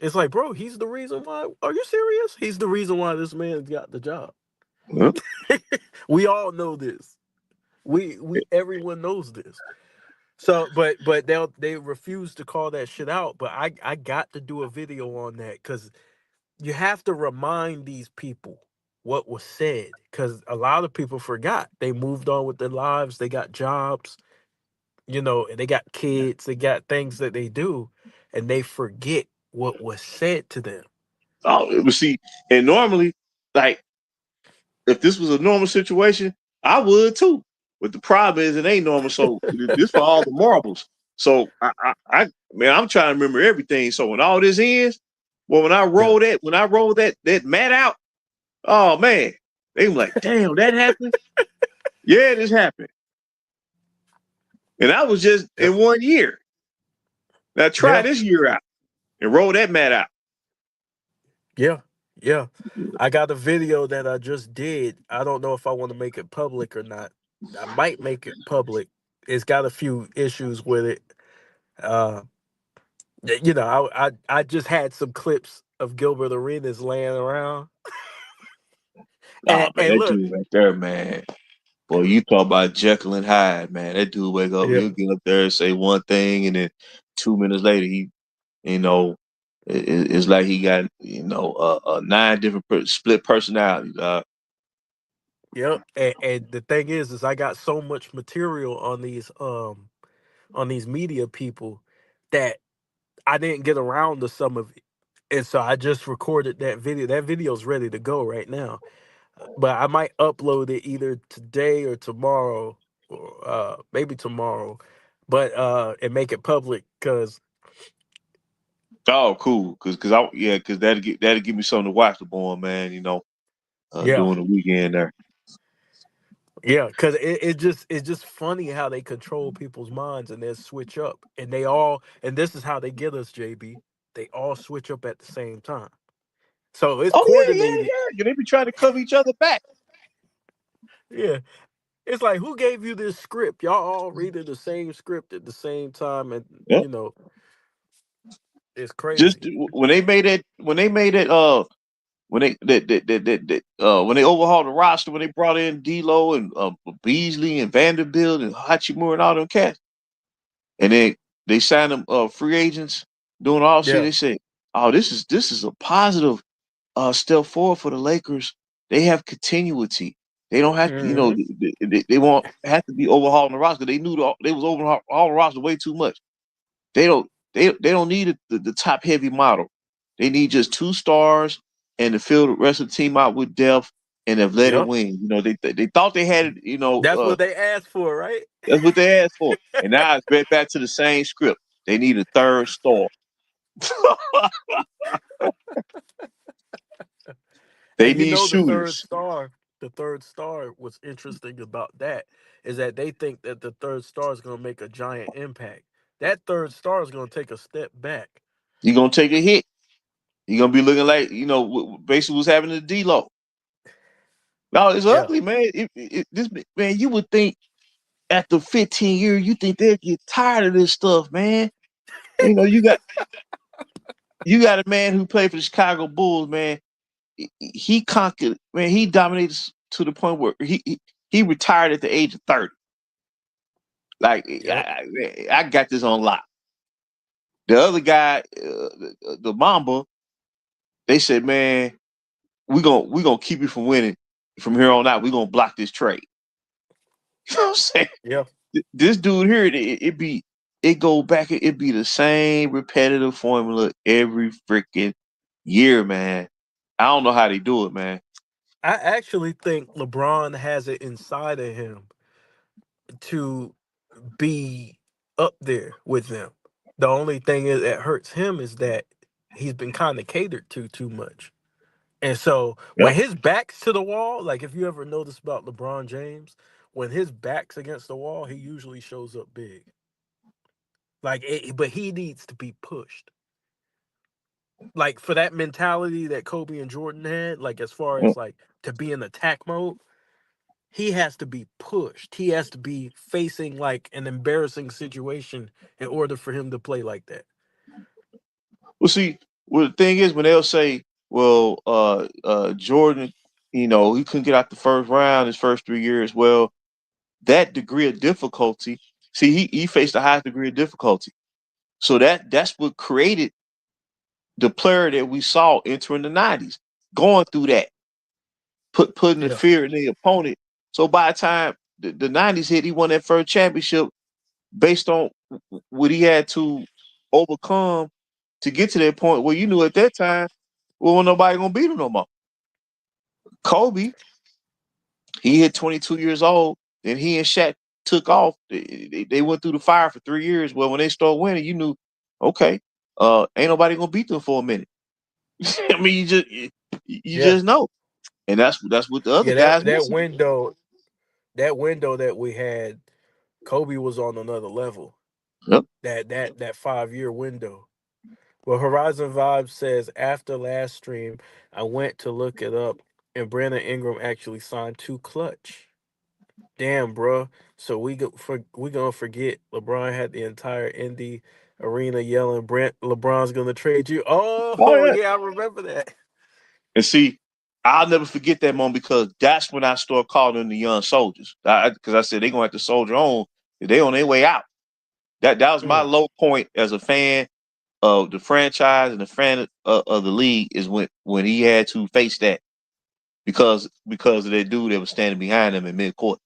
It's like, bro, he's the reason why. Are you serious? He's the reason why this man got the job. Huh? We all know this. We everyone knows this. So, but they refuse to call that shit out. But I got to do a video on that because you have to remind these people what was said because a lot of people forgot. They moved on with their lives. They got jobs, and they got kids. They got things that they do, and they forget what was said to them. Oh, but see, and normally, like, if this was a normal situation, I would too. But the problem is, it ain't normal. So this for all the marbles. So man, I'm trying to remember everything. So when all this ends, well, Yeah, when I roll that mat out, oh man, they were like, damn, that happened. Yeah, this happened, and that was just yep, in 1 year. Now try yeah, this year out and roll that mat out. yeah, yeah. I got a video that I just did. I don't know if I want to make it public or not. I might make it public. It's got a few issues with it. Uh, I just had some clips of Gilbert Arenas laying around, Oh man, and that look, dude right there, man. Boy, you talk about Jekyll and Hyde, man. That dude wake up, yeah, he'll get up there and say one thing, and then 2 minutes later, you know, it's like he got, nine different split personalities. yeah. And the thing is I got so much material on these media people that I didn't get around to some of it, and so I just recorded that video. That video's ready to go right now, but I might upload it either today or tomorrow, or maybe tomorrow, but and make it public because Oh, cool, cause that'll give me something to watch the boy, man. yeah. During the weekend there. Yeah, because it's just funny how they control people's minds and they switch up, and this is how they get us, JB. They all switch up at the same time, so it's Oh yeah, yeah, coordinated. yeah. They be trying to cover each other back. Yeah, it's like who gave you this script? Y'all all reading the same script at the same time, and Yeah. it's Just crazy. when they made that when when they overhauled the roster, when they brought in D'Lo and Beasley and Vanderbilt and Hachimura and all them cats, and then they signed them free agents doing all shit. Yeah. They said, "Oh, this is a positive step forward for the Lakers. They have continuity. They don't have to, Hmm. they won't have to be overhauling the roster. They knew they was overhauling the roster way too much. They don't they don't need the top heavy model. They need just two stars and to fill the rest of the team out with depth and athletic Yep. wings. They thought they had it. That's what they asked for, right? That's what they asked for, and now it's back to the same script. They need a third star. They And you need know shooters. the third star, what's interesting about that is that they think that the third star is going to make a giant impact. That third star is going to take a step back. You're gonna take a hit. You're gonna be looking like basically what's happening to D-Lo. No, it's Yeah. ugly, man. This man, you would think after 15 years, you think they'd get tired of this stuff, man. You know, you got a man who played for the Chicago Bulls, man. He conquered, man. He dominated to the point where he retired at the age of 30. Like Yep. I got this on lock. The other guy, the Mamba, they said, man, we gonna keep you from winning from here on out. We gonna block this trade. You know what I'm saying? Yeah. This dude here, it go back. It be the same repetitive formula every freaking year, man. I don't know how they do it, man. I actually think LeBron has it inside of him to be up there with them. The only thing is that hurts him is that he's been kind of catered to too much. And so Yep. when his back's to the wall, like if you ever notice about LeBron James, when his back's against the wall, he usually shows up big. But he needs to be pushed. Like for that mentality that Kobe and Jordan had, like as far Mm. as like to be in attack mode, he has to be pushed. He has to be facing like an embarrassing situation in order for him to play like that. Well, see, well, the thing is, when they'll say, "Well, Jordan, he couldn't get out the first round his first 3 years." Well, that degree of difficulty. See, he faced the highest degree of difficulty. So that's what created the player that we saw entering the '90s, going through that, putting the Yeah. fear in the opponent. So by the time the '90s hit, he won that first championship based on what he had to overcome to get to that point where you knew at that time, well, nobody gonna beat him no more. Kobe, he hit 22 years old, and he and Shaq took off. They went through the fire for 3 years. Well, when they start winning, you knew, okay, ain't nobody gonna beat them for a minute. I mean, you Yeah. just know, and that's what the other Yeah, guys that missing. window, that window that we had, Kobe was on another level. Yep. That 5 year window. Well, Horizon Vibe says after last stream, I went to look it up, and Brandon Ingram actually signed to Clutch. Damn, bro. So we gonna forget LeBron had the entire Indy arena yelling, "Brent, LeBron's gonna trade you." Oh Oh yeah. yeah, I remember that. And see, I'll never forget that moment because that's when I started calling them the young soldiers. Because I said they're gonna have to soldier on. They on their way out. That was my Mm, low point as a fan of the franchise and the fan of the league is when he had to face that because of that dude that was standing behind him in midcourt.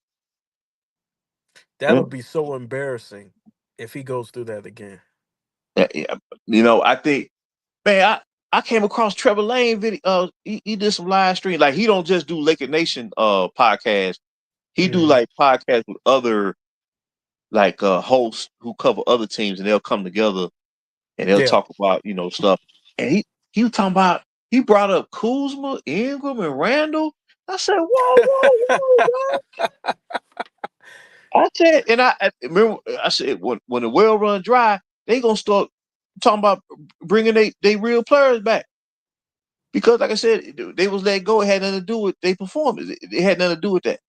that'll Yeah. be so embarrassing if he goes through that again. Yeah. I think, man, I came across Trevor Lane video. He did some live stream. Like he don't just do Laker Nation podcast. He do Hmm. like podcasts with other like hosts who cover other teams, and they'll come together and they'll Yeah, talk about stuff. And he was talking about he brought up Kuzma, Ingram, and Randall. I said, whoa, whoa, whoa, I said, and I remember I said when the well run dry, they gonna start talking about bringing they real players back because, like I said, they was let go. It had nothing to do with they performance. It had nothing to do with that.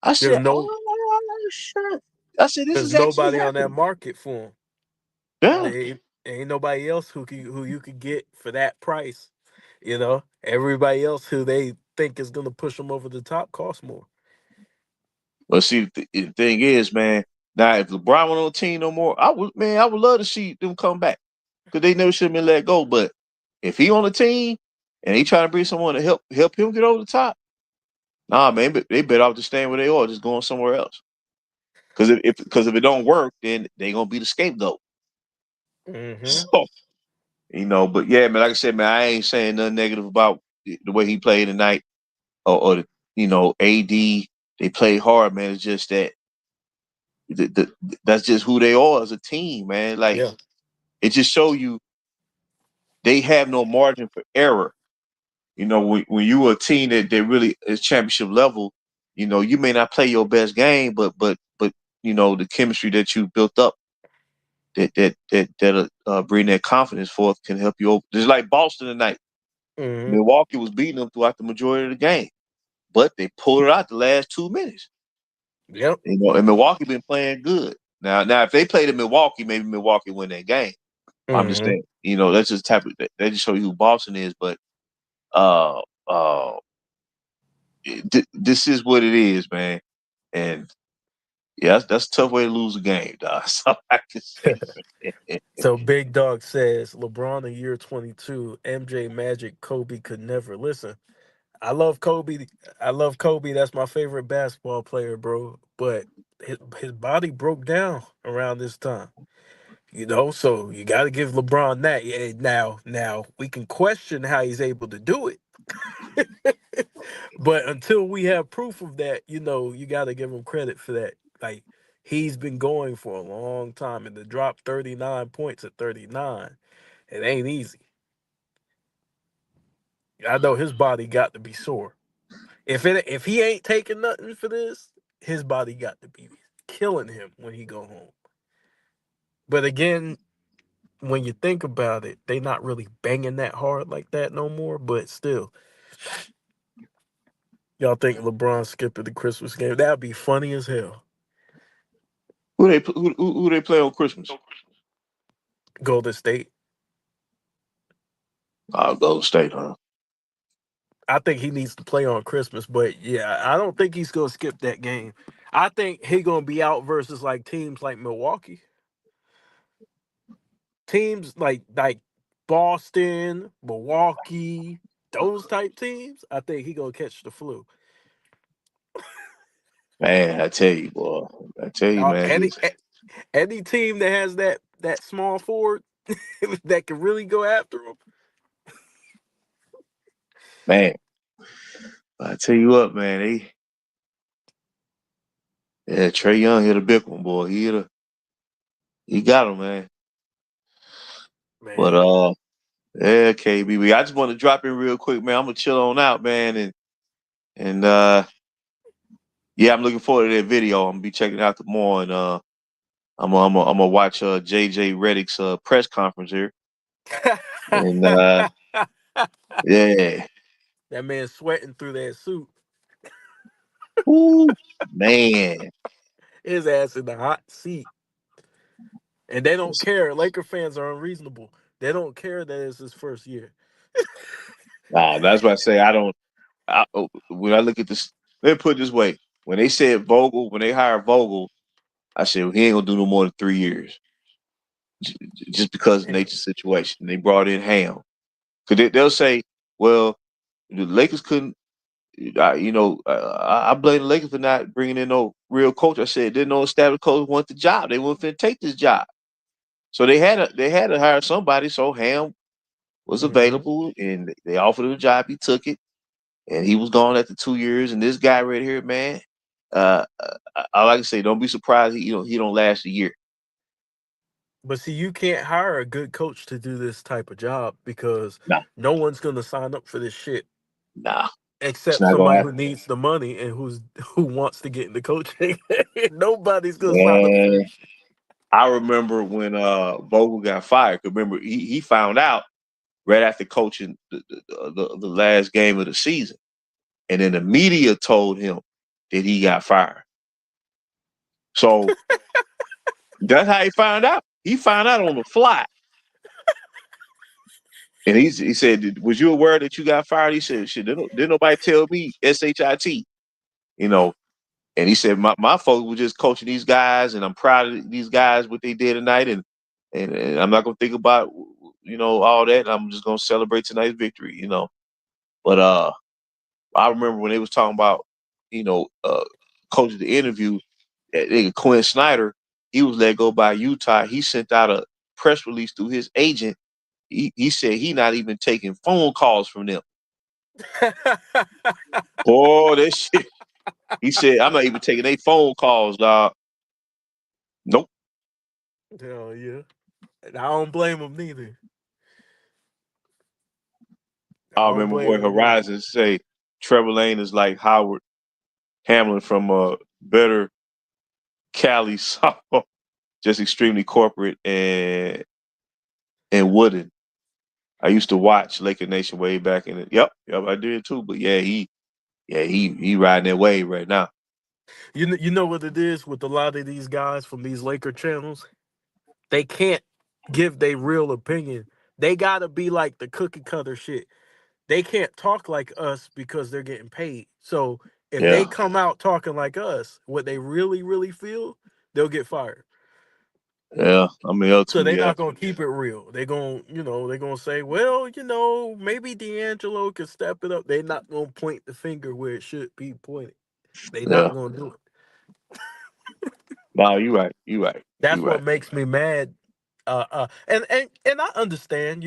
I there's said, no oh shit. I said, this there's is actually nobody on that happening. market for him. Yeah. They ain't nobody else who you could get for that price. Everybody else who they think is going to push them over the top costs more. But see, the thing is, man, now if LeBron went on the team no more, I would love to see them come back because they never should have been let go. But if he on the team and he trying to bring someone to help him get over the top, nah, man, they better off just staying where they are, just going somewhere else. Because if it don't work, then they gonna be the scapegoat. Hmm. So but yeah, man, like I said, man, I ain't saying nothing negative about the way he played tonight or AD. They played hard, man. It's just that that's just who they are as a team, man. Like Yeah. it just show you they have no margin for error. When you a team that really is championship level, you may not play your best game, but the chemistry that you built up that bring that confidence forth can help you over. Just like Boston tonight, Hmm. Milwaukee was beating them throughout the majority of the game, but they pulled it out the last 2 minutes. Yep. And Milwaukee been playing good. Now if they played in Milwaukee, maybe Milwaukee win that game. I'm just Hmm. saying, that's just that just show you who Boston is. But uh, uh, this is what it is, man. And yeah, that's a tough way to lose a game, dog. That's all I can say. So Big Dog says LeBron in year 22, MJ, Magic, Kobe could never listen. I love Kobe. I love Kobe. That's my favorite basketball player, bro. But his body broke down around this time. So you got to give LeBron that. Yeah, now we can question how he's able to do it, but until we have proof of that, you got to give him credit for that. Like he's been going for a long time, and to drop 39 points at 39, it ain't easy. I know his body got to be sore. If he ain't taking nothing for this, his body got to be killing him when he go home. But again, when you think about it, they not really banging that hard like that no more. But still, y'all think LeBron skipping the Christmas game? That'd be funny as hell. Who they play on Christmas? Golden State. Golden State, huh? I think he needs to play on Christmas, but yeah, I don't think he's gonna skip that game. I think he gonna be out versus like teams like Milwaukee, teams like Boston, Milwaukee, those type teams. I think he gonna catch the flu. Man, I tell you, boy. I tell you, man. Any any team that has that small forward that can really go after him. Man, I tell you what, man. Trey Young hit a big one, boy. He got him, man. But Man, yeah, KBB. I just want to drop in real quick, man. I'm gonna chill on out, man, and yeah, I'm looking forward to that video. I'm gonna be checking it out tomorrow, and I'm gonna watch JJ Redick's press conference here, and yeah, that man sweating through that suit. Ooh, man, His ass in the hot seat. And they don't care. Laker fans are unreasonable. They don't care that it's his first year. nah, that's what I say. When I look at this, let me put it this way: when they said Vogel, when they hired Vogel, I said well, he ain't gonna do no more than 3 years, just because of Yeah. nature's situation. They brought in Ham, because they'll say, well, the Lakers couldn't. I blame the Lakers for not bringing in no real coach. I said didn't no established coach want the job. They weren't finna take this job, so they had to hire somebody. So Ham was Hmm. available, and they offered him a job. He took it, and he was gone after 2 years. And this guy right here, man, I like to say, don't be surprised he don't last a year. But see, you can't hire a good coach to do this type of job because Nah, no one's gonna sign up for this shit nah, it's except not gonna somebody happen, who needs the money and who wants to get into coaching. Nobody's gonna sign up for man. this shit. I remember when Vogel got fired. 'Cause remember he found out right after coaching the last game of the season, and then the media told him that he got fired. So that's how he found out. He found out on the fly. And he said, "Was you aware that you got fired?" He said, "Shit, didn't nobody tell me shit." You know, and he said, my folks were just coaching these guys, and I'm proud of these guys what they did tonight, and I'm not gonna think about all that. I'm just gonna celebrate tonight's victory. But I remember when they was talking about you know uh coaching the interview, that nigga Quinn Snyder, he was let go by Utah. He sent out a press release through his agent. He said he not even taking phone calls from them. Boy, that shit. He said, I'm not even taking their phone calls, dog. Nope. Hell yeah. And I don't blame him neither. I I don't remember blame boy him at all. Horizon say Trevor Lane is like Howard Hamlin from a better Cali softball, just extremely corporate and wooden. I used to watch Laker Nation way back in it. Yep, I did too. But he riding that wave right now. You know what it is with a lot of these guys from these Laker channels? They can't give their real opinion. They gotta be like the cookie cutter shit. They can't talk like us because they're getting paid. So if they Yeah, come out talking like us, what they really, really feel, they'll get fired. yeah. I mean, So ultimately, they're yeah, not gonna keep it real. They're gonna, they're gonna say, well, maybe D'Angelo could step it up. They're not gonna point the finger where it should be pointed. They're yeah. not gonna do it. No, you right, you right, That's you what right. makes me mad. And I understand,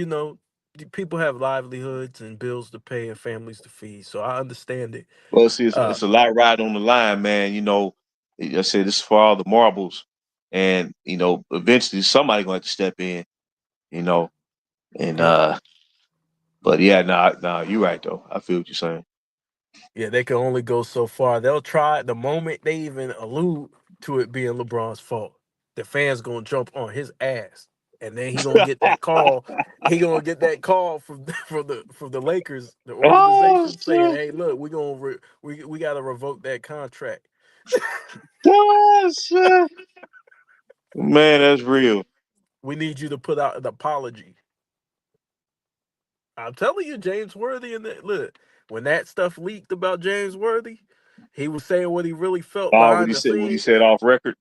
people have livelihoods and bills to pay and families to feed, so I understand it. Well, see, Uh, it's a lot riding on the line, man. I said this is for all the marbles, and eventually somebody going to have to step in. You know, and yeah, but yeah, nah, you right though. I feel what you're saying. yeah, they can only go so far. They'll try the moment they even allude to it being LeBron's fault. The fans gonna jump on his ass, and then he gonna get that call. He gonna get that call from from the Lakers, the Oh organization saying, shit! "Hey, look, we got to revoke that contract." Oh shit! Man, that's real. We need you to put out an apology. I'm telling you, James Worthy, and that look, when that stuff leaked about James Worthy, he was saying what he really felt Oh, behind the what he scenes. said off record.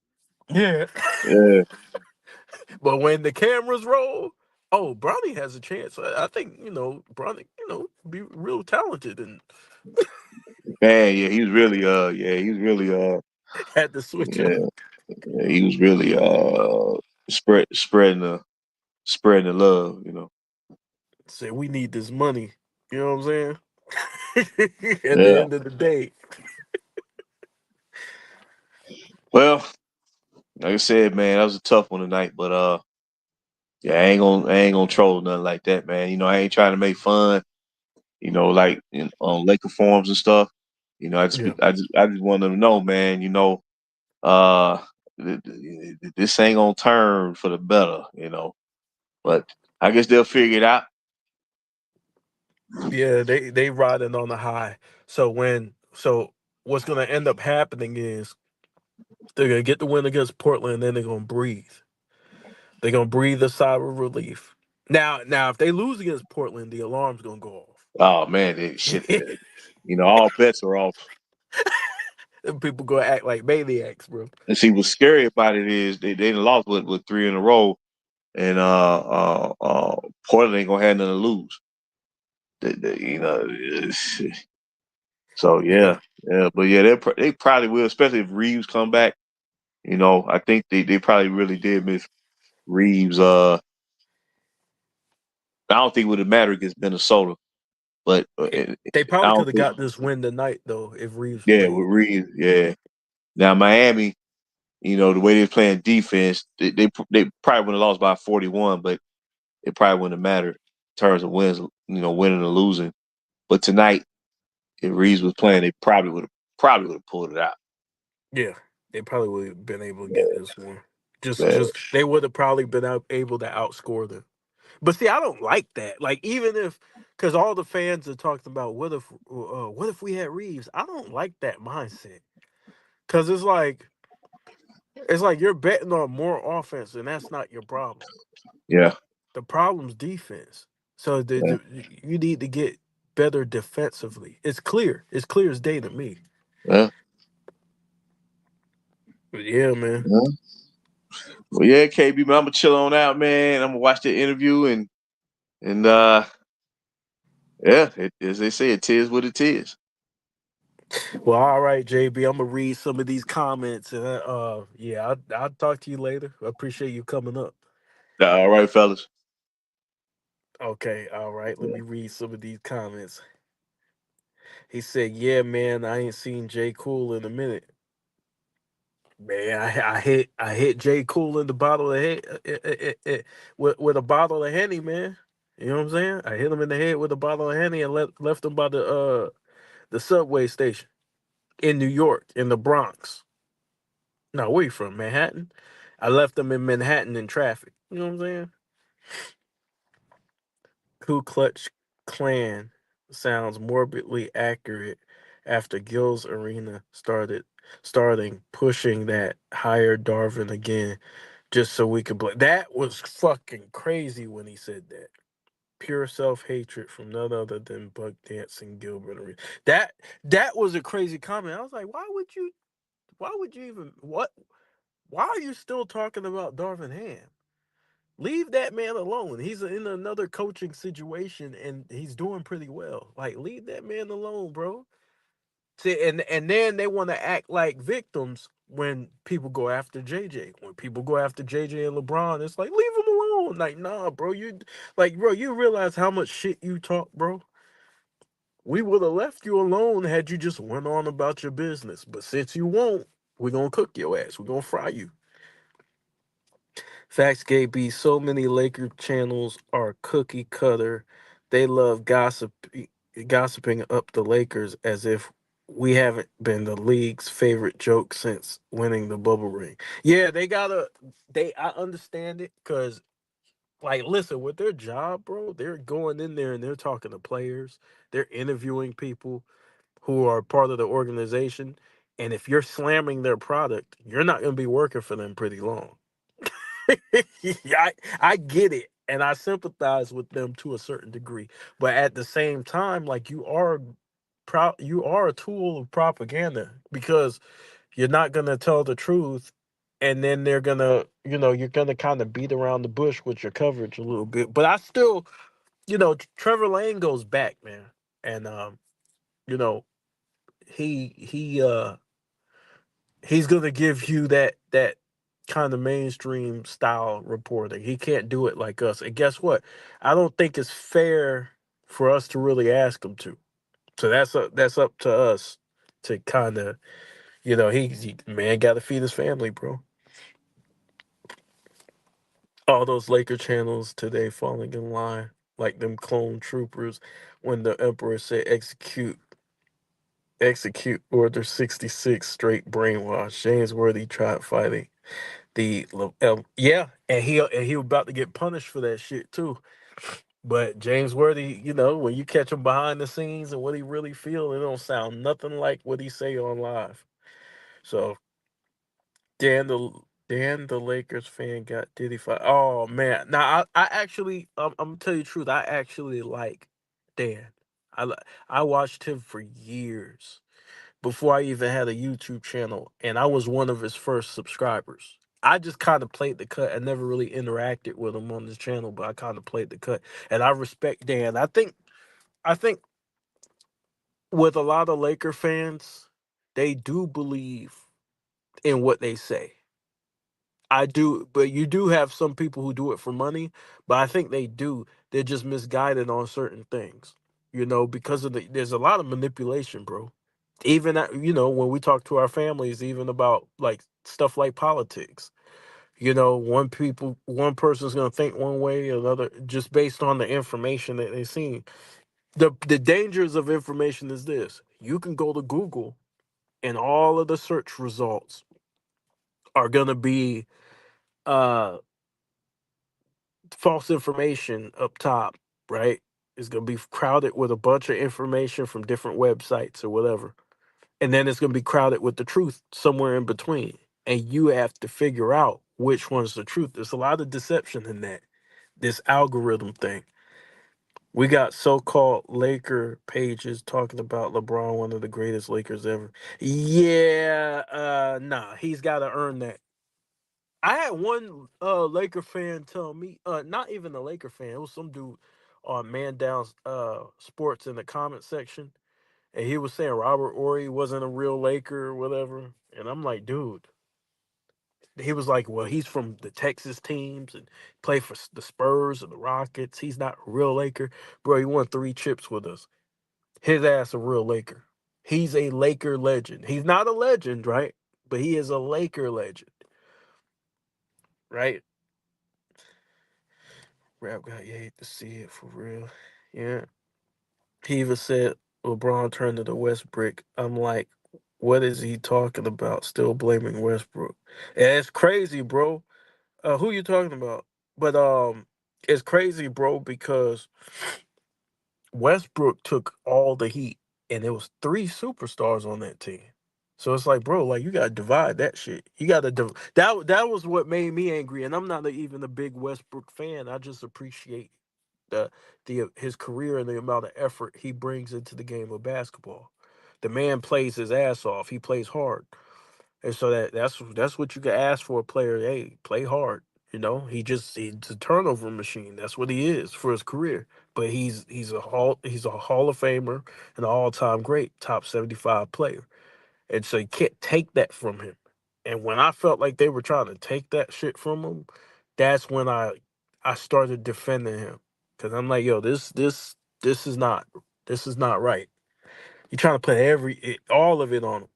Yeah. Yeah, But when the cameras roll, oh, Bronny has a chance. I think, Bronny, be real talented and man, yeah, he was really he was really had to switch it yeah, up. yeah, he was really spreading the love. Say, we need this money. You know what I'm saying? At the Yeah. end of the day. Well, like I said, man, that was a tough one tonight, but yeah, I ain't gonna troll nothing like that, man. I ain't trying to make fun, like on Laker forums and stuff. Yeah. I just want them to know, man. Uh, this ain't gonna turn for the better. But I guess they'll figure it out. Yeah, they riding on the high. So what's gonna end up happening is they're gonna get the win against Portland, and then they're gonna breathe. They're gonna breathe a sigh of relief. Now, if they lose against Portland, the alarm's gonna go Oh man, shit. off. All bets are off. And people gonna act like maniacs, bro. And see, what's scary about it is they done lost with three in a row, and Portland ain't gonna have nothing to lose. So Yeah, yeah, but yeah, they probably will, especially if Reeves come back. I think they probably really did miss Reeves. I don't think it would have mattered against Minnesota, but they I probably could don't have think. got this win tonight though if Reeves Yeah, played. with Reeves, yeah. Now Miami, the way they're playing defense, they probably would have lost by 41, but it probably wouldn't have mattered in terms of wins. Winning or losing. But tonight, if Reeves was playing, they probably would have pulled it out. Yeah, they probably would have been able to get Yeah, this one. Just, yeah. just they would have probably been able to outscore them. But see, I don't like that. Like even if, because all the fans are talking about what if we had Reeves? I don't like that mindset. Because it's like you're betting on more offense, and that's not your problem. Yeah. The problem's defense. So Yeah. you need to get better defensively. It's clear. It's clear as day to me. Yeah. But yeah, man. Yeah. Well, yeah, KB, man, I'm gonna chill on out, man. I'm gonna watch the interview and yeah, as they say, it is what it is. Well, all right, JB. I'm gonna read some of these comments, and yeah, I'll talk to you later. I appreciate you coming up. All right, fellas. Okay, all right. Let Yeah. me read some of these comments. He said, "Yeah, man, I ain't seen J. Cool in a minute. Man, I hit J. Cool in the bottle of head with a bottle of Henny, man. You know what I'm saying? I hit him in the head with a bottle of Henny and left him by the subway station in New York, in the Bronx. No, where you from? Manhattan? I left him in Manhattan in traffic. You know what I'm saying? Ku Klux Klan sounds morbidly accurate after Gil's Arena starting pushing that higher Darwin again just so we could play. That was fucking crazy when he said that. Pure self hatred from none other than Buck Dancing Gilbert Arenas. That was a crazy comment. I was like, why would you even what why are you still talking about Darvin Ham? Leave that man alone. He's in another coaching situation and he's doing pretty well. Like, leave that man alone, bro. See, and then they want to act like victims when people go after JJ. When people go after JJ and LeBron, it's like, leave him alone. Like, nah, bro. You realize how much shit you talk, bro. We would have left you alone had you just went on about your business. But since you won't, we're gonna cook your ass. We're gonna fry you. Facts KB, so many Laker channels are cookie cutter. They love gossiping up the Lakers as if we haven't been the league's favorite joke since winning the bubble ring. Yeah, I understand it because like listen, with their job, bro, they're going in there and they're talking to players, they're interviewing people who are part of the organization. And if you're slamming their product, you're not gonna be working for them pretty long. Yeah, I get it, and I sympathize with them to a certain degree. But at the same time, like you are a tool of propaganda because you're not gonna tell the truth, and then they're gonna, you're gonna kind of beat around the bush with your coverage a little bit. But I still, Trevor Lane goes back, man, and you know, he he's gonna give you that kind of mainstream style reporting. He can't do it like us. And guess what? I don't think it's fair for us to really ask him to. So that's up to us to kind of, man got to feed his family, bro. All those Laker channels today falling in line like them clone troopers when the emperor said execute order 66 straight brainwash. James Worthy tried fighting yeah, and he was about to get punished for that shit too. But James Worthy, when you catch him behind the scenes and what he really feel, it don't sound nothing like what he say on live. So Dan the Lakers fan got Diddy fight. Oh man, now I actually I'm gonna tell you the truth. I actually like Dan. I watched him for years before I even had a YouTube channel, and I was one of his first subscribers. I just kind of played the cut. I never really interacted with him on this channel, but I kind of played the cut, and I respect Dan. I think with a lot of Laker fans, they do believe in what they say. I do, but you do have some people who do it for money, but I think they do. They're just misguided on certain things, because there's a lot of manipulation, bro. Even when we talk to our families, even about like stuff like politics, one person's gonna think one way, another just based on the information that they've seen. The dangers of information is this: you can go to Google, and all of the search results are gonna be uh false information up top, right? It's gonna be crowded with a bunch of information from different websites or whatever, and then it's going to be crowded with the truth somewhere in between, and you have to figure out which one's the truth. There's a lot of deception in that, this algorithm thing. We got so-called Laker pages talking about LeBron, one of the greatest Lakers ever. Yeah, nah, he's got to earn that. I had one Laker fan tell me, not even a Laker fan, it was some dude on Man Down Sports in the comment section, and he was saying Robert Ory wasn't a real Laker or whatever, and I'm like, dude, he was like, well, he's from the Texas teams and played for the Spurs and the Rockets. He's not a real Laker, bro. He won 3 chips with us. His ass a real Laker. He's a Laker legend. He's not a legend, right? But he is a Laker legend, right? Rap guy, you hate to see it for real. Yeah. He even said LeBron turned to the West brick. I'm like, what is he talking about? Still blaming Westbrook. And it's crazy, bro. Who you talking about? But it's crazy, bro, because Westbrook took all the heat, and there was 3 superstars on that team. So it's like, bro, like you gotta divide that shit. You gotta that was what made me angry. And I'm not even a big Westbrook fan. I just appreciate the his career and the amount of effort he brings into the game of basketball. The man plays his ass off. He plays hard. And so that's what you can ask for a player. Hey, play hard. He's a turnover machine. That's what he is for his career. But he's a Hall of Famer, an all time great, top 75 player. And so you can't take that from him. And when I felt like they were trying to take that shit from him, that's when I started defending him. Cause I'm like, yo, this is not right. You're trying to put all of it on him.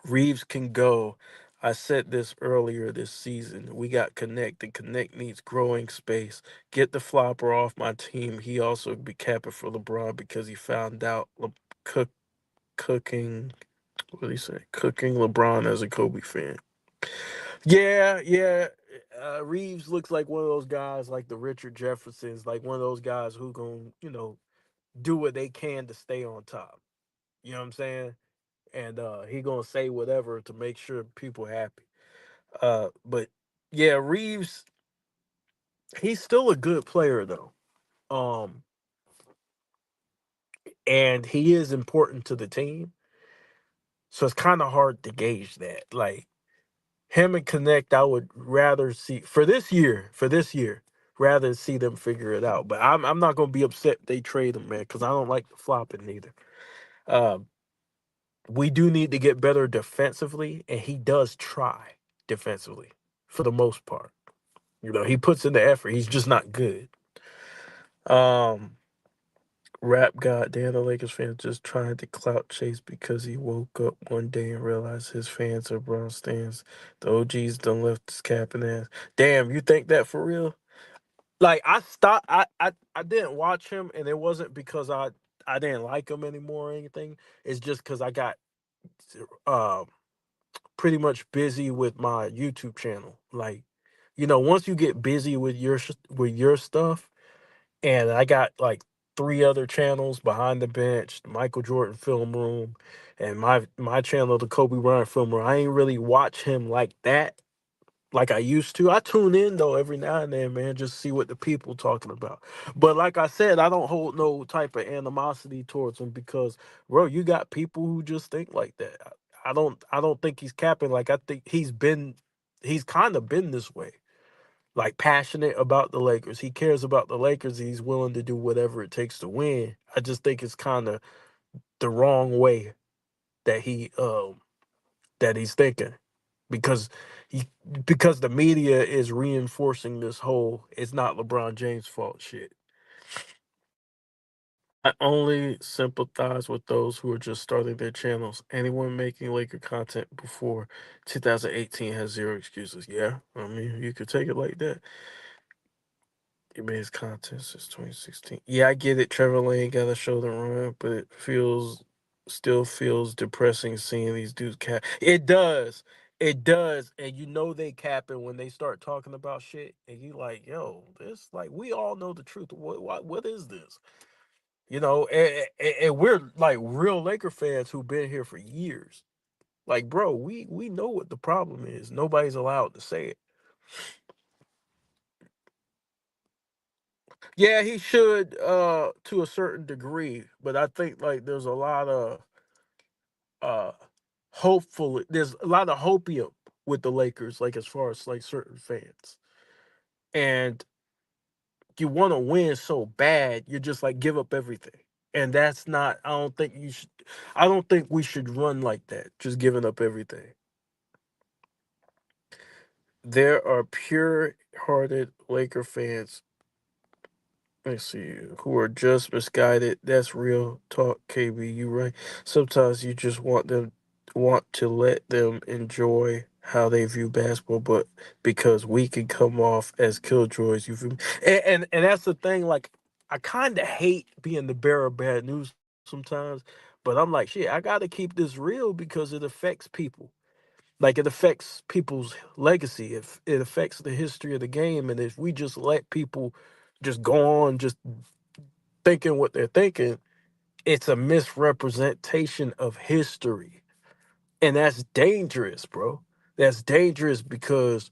Reeves can go. I said this earlier this season. We got Connect, and Connect needs growing space. Get the flopper off my team. He also be capping for LeBron because he found out cook, cooking. What did he say? Cooking LeBron as a Kobe fan. Yeah, yeah. Reeves looks like one of those guys, like the Richard Jeffersons, like one of those guys who gonna, do what they can to stay on top. You know what I'm saying? And he gonna say whatever to make sure people happy. But yeah, Reeves, he's still a good player though. Um, and he is important to the team. So it's kind of hard to gauge that. Like him and Connect, I would rather see for this year, rather see them figure it out. But I'm not gonna be upset they trade him, man, because I don't like the flopping either. Um, we do need to get better defensively, and he does try defensively for the most part. He puts in the effort. He's just not good. Um, Rap God, damn, the Lakers fans just trying to clout chase because he woke up one day and realized his fans are Braun stands. The OGs done left his cap and ass. Damn, you think that for real? Like I stopped. I didn't watch him, and it wasn't because I didn't like him anymore or anything. It's just because I got uh pretty much busy with my YouTube channel. Like, once you get busy with with your stuff, and I got like 3 other channels behind the bench, the Michael Jordan Film Room, and my channel, the Kobe Bryant Film Room. I ain't really watch him like that, like I used to. I tune in though every now and then, man, just see what the people talking about. But like I said, I don't hold no type of animosity towards him because, bro, you got people who just think like that. I don't think he's capping. Like I think he's kind of been this way, like passionate about the Lakers. He cares about the Lakers. He's willing to do whatever it takes to win. I just think it's kind of the wrong way that he's thinking because he because the media is reinforcing this whole it's not LeBron James' fault shit. I only sympathize with those who are just starting their channels. Anyone making Laker content before 2018 has zero excuses. Yeah, I mean, you could take it like that. He made his content since 2016. Yeah, I get it. Trevor Lane got a shoulder run, but still feels depressing seeing these dudes cap. It does. It does. And they capping when they start talking about shit. And you like, yo, this, like, we all know the truth. What is this? And we're like real Laker fans who've been here for years. Like, bro, we know what the problem is. Nobody's allowed to say it. Yeah, he should to a certain degree, but I think like there's a lot of uh hopeful there's a lot of hopium with the Lakers, like as far as like certain fans. And you want to win so bad, you just like give up everything. And that's not I don't think we should run like that, just giving up everything. There are pure hearted Laker fans, let's see, who are just misguided. That's real talk, KB. You right. Sometimes you just want to let them enjoy how they view basketball, but because we can come off as killjoys, you feel me? And that's the thing. Like, I kind of hate being the bearer of bad news sometimes, but I'm like, shit, I got to keep this real because it affects people. Like it affects people's legacy. It affects the history of the game, and if we just let people just go on just thinking what they're thinking, it's a misrepresentation of history. And that's dangerous, bro. That's dangerous because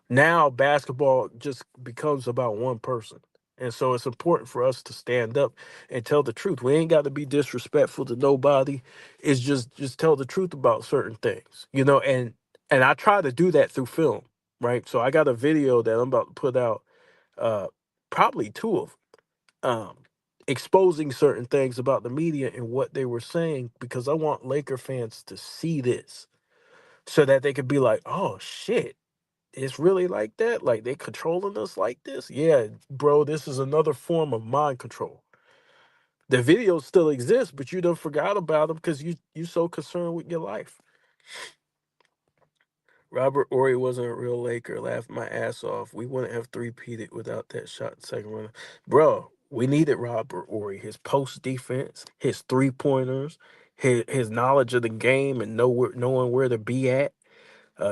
now basketball just becomes about one person. And so it's important for us to stand up and tell the truth. We ain't got to be disrespectful to nobody. It's just tell the truth about certain things, and I try to do that through film, right? So I got a video that I'm about to put out, uh, probably two of um, exposing certain things about the media and what they were saying because I want Laker fans to see this so that they could be like, oh shit, it's really like that? Like they controlling us like this? Yeah, bro, this is another form of mind control. The videos still exist, but you done forgot about them because you so concerned with your life. Robert Ory wasn't a real Laker. Laughed my ass off. We wouldn't have three-peated without that shot second runner. Bro, we needed Robert Ory. His post defense, his three-pointers, his knowledge of the game and knowing where to be at.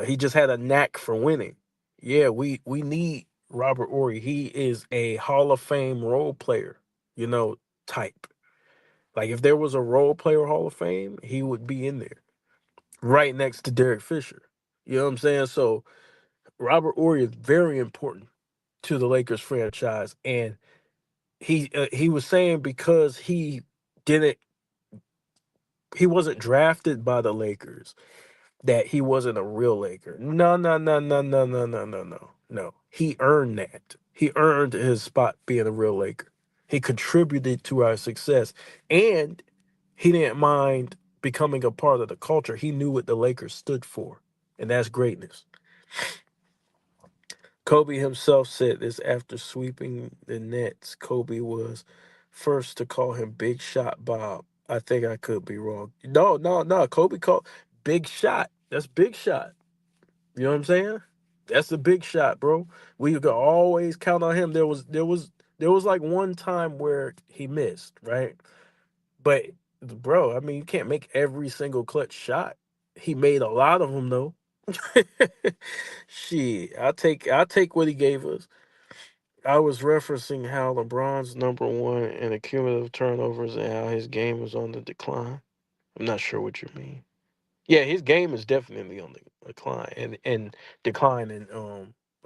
He just had a knack for winning. Yeah, we need Robert Ory. He is a Hall of Fame role player, you know, type. Like if there was a role player Hall of Fame, he would be in there, right next to Derek Fisher. You know what I'm saying? So Robert Ory is very important to the Lakers franchise, and he was saying because didn't he wasn't drafted by the Lakers that he wasn't a real Laker. No, no, no, no, no, no, no, no, no, no. He earned that. He earned his spot being a real Laker. He contributed to our success, and he didn't mind becoming a part of the culture. He knew what the Lakers stood for, and that's greatness. Kobe himself said this after sweeping the Nets. Kobe was first to call him Big Shot Bob. I think I could be wrong. No, no, no. Kobe called Big Shot. That's Big Shot. You know what I'm saying? That's the big shot, bro. We could always count on him. There was like one time where he missed, right? But bro, I mean, you can't make every single clutch shot. He made a lot of them though. Shit, I take what he gave us. I was referencing how LeBron's number one in the cumulative turnovers and how his game was on the decline. I'm not sure what you mean. Yeah, his game is definitely on the decline and decline. And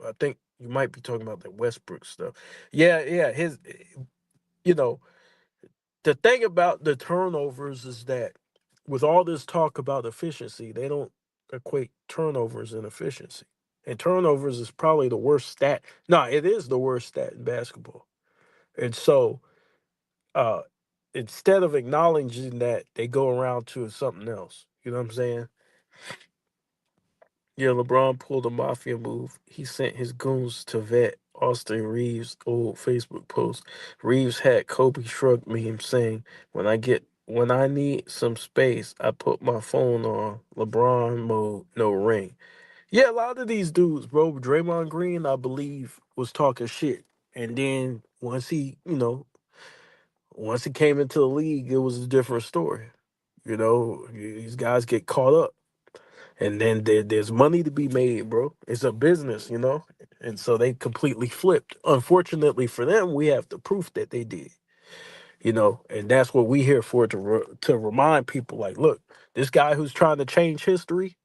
I think you might be talking about the Westbrook stuff. Yeah, yeah. You know, the thing about the turnovers is that with all this talk about efficiency, they don't equate turnovers and efficiency. And turnovers is probably the worst stat. No, it is the worst stat in basketball. And so, uh, instead of acknowledging that, they go around to something else. You know what I'm saying? Yeah, LeBron pulled a mafia move. He sent his goons to vet Austin Reeves' old Facebook post. Reeves had Kobe Shrug meme saying, when I need some space, I put my phone on LeBron mode, no ring." Yeah, a lot of these dudes, bro. Draymond Green, I believe, was talking shit. And then once he came into the league, it was a different story. These guys get caught up. And then there's money to be made, bro. It's a business. And so they completely flipped. Unfortunately for them, we have the proof that they did. And that's what we here for to remind people like, look, this guy who's trying to change history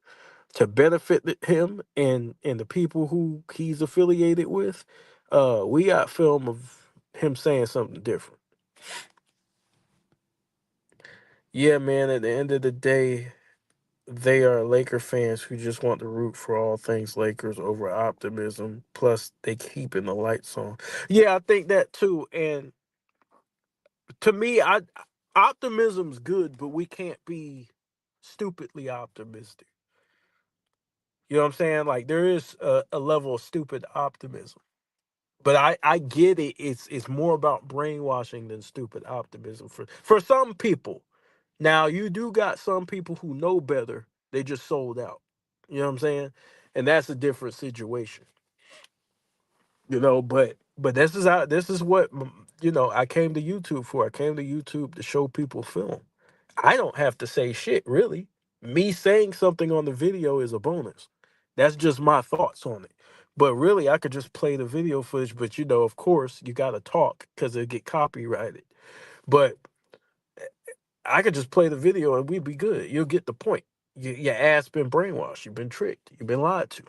to benefit him and the people who he's affiliated with, we got film of him saying something different. Yeah, man, at the end of the day, they are Laker fans who just want to root for all things Lakers over optimism. Plus, they keeping the lights on. Yeah, I think that too. And to me, I optimism's good, but we can't be stupidly optimistic. You know what I'm saying? Like there is a level of stupid optimism. But I get it. It's more about brainwashing than stupid optimism for some people. Now you do got some people who know better. They just sold out. You know what I'm saying? And that's a different situation. But this is what I came to YouTube for. I came to YouTube to show people film. I don't have to say shit really. Me saying something on the video is a bonus. That's just my thoughts on it. But really, I could just play the video footage. But of course, you got to talk because it'll get copyrighted. But I could just play the video and we'd be good. You'll get the point. Your ass been brainwashed. You've been tricked. You've been lied to.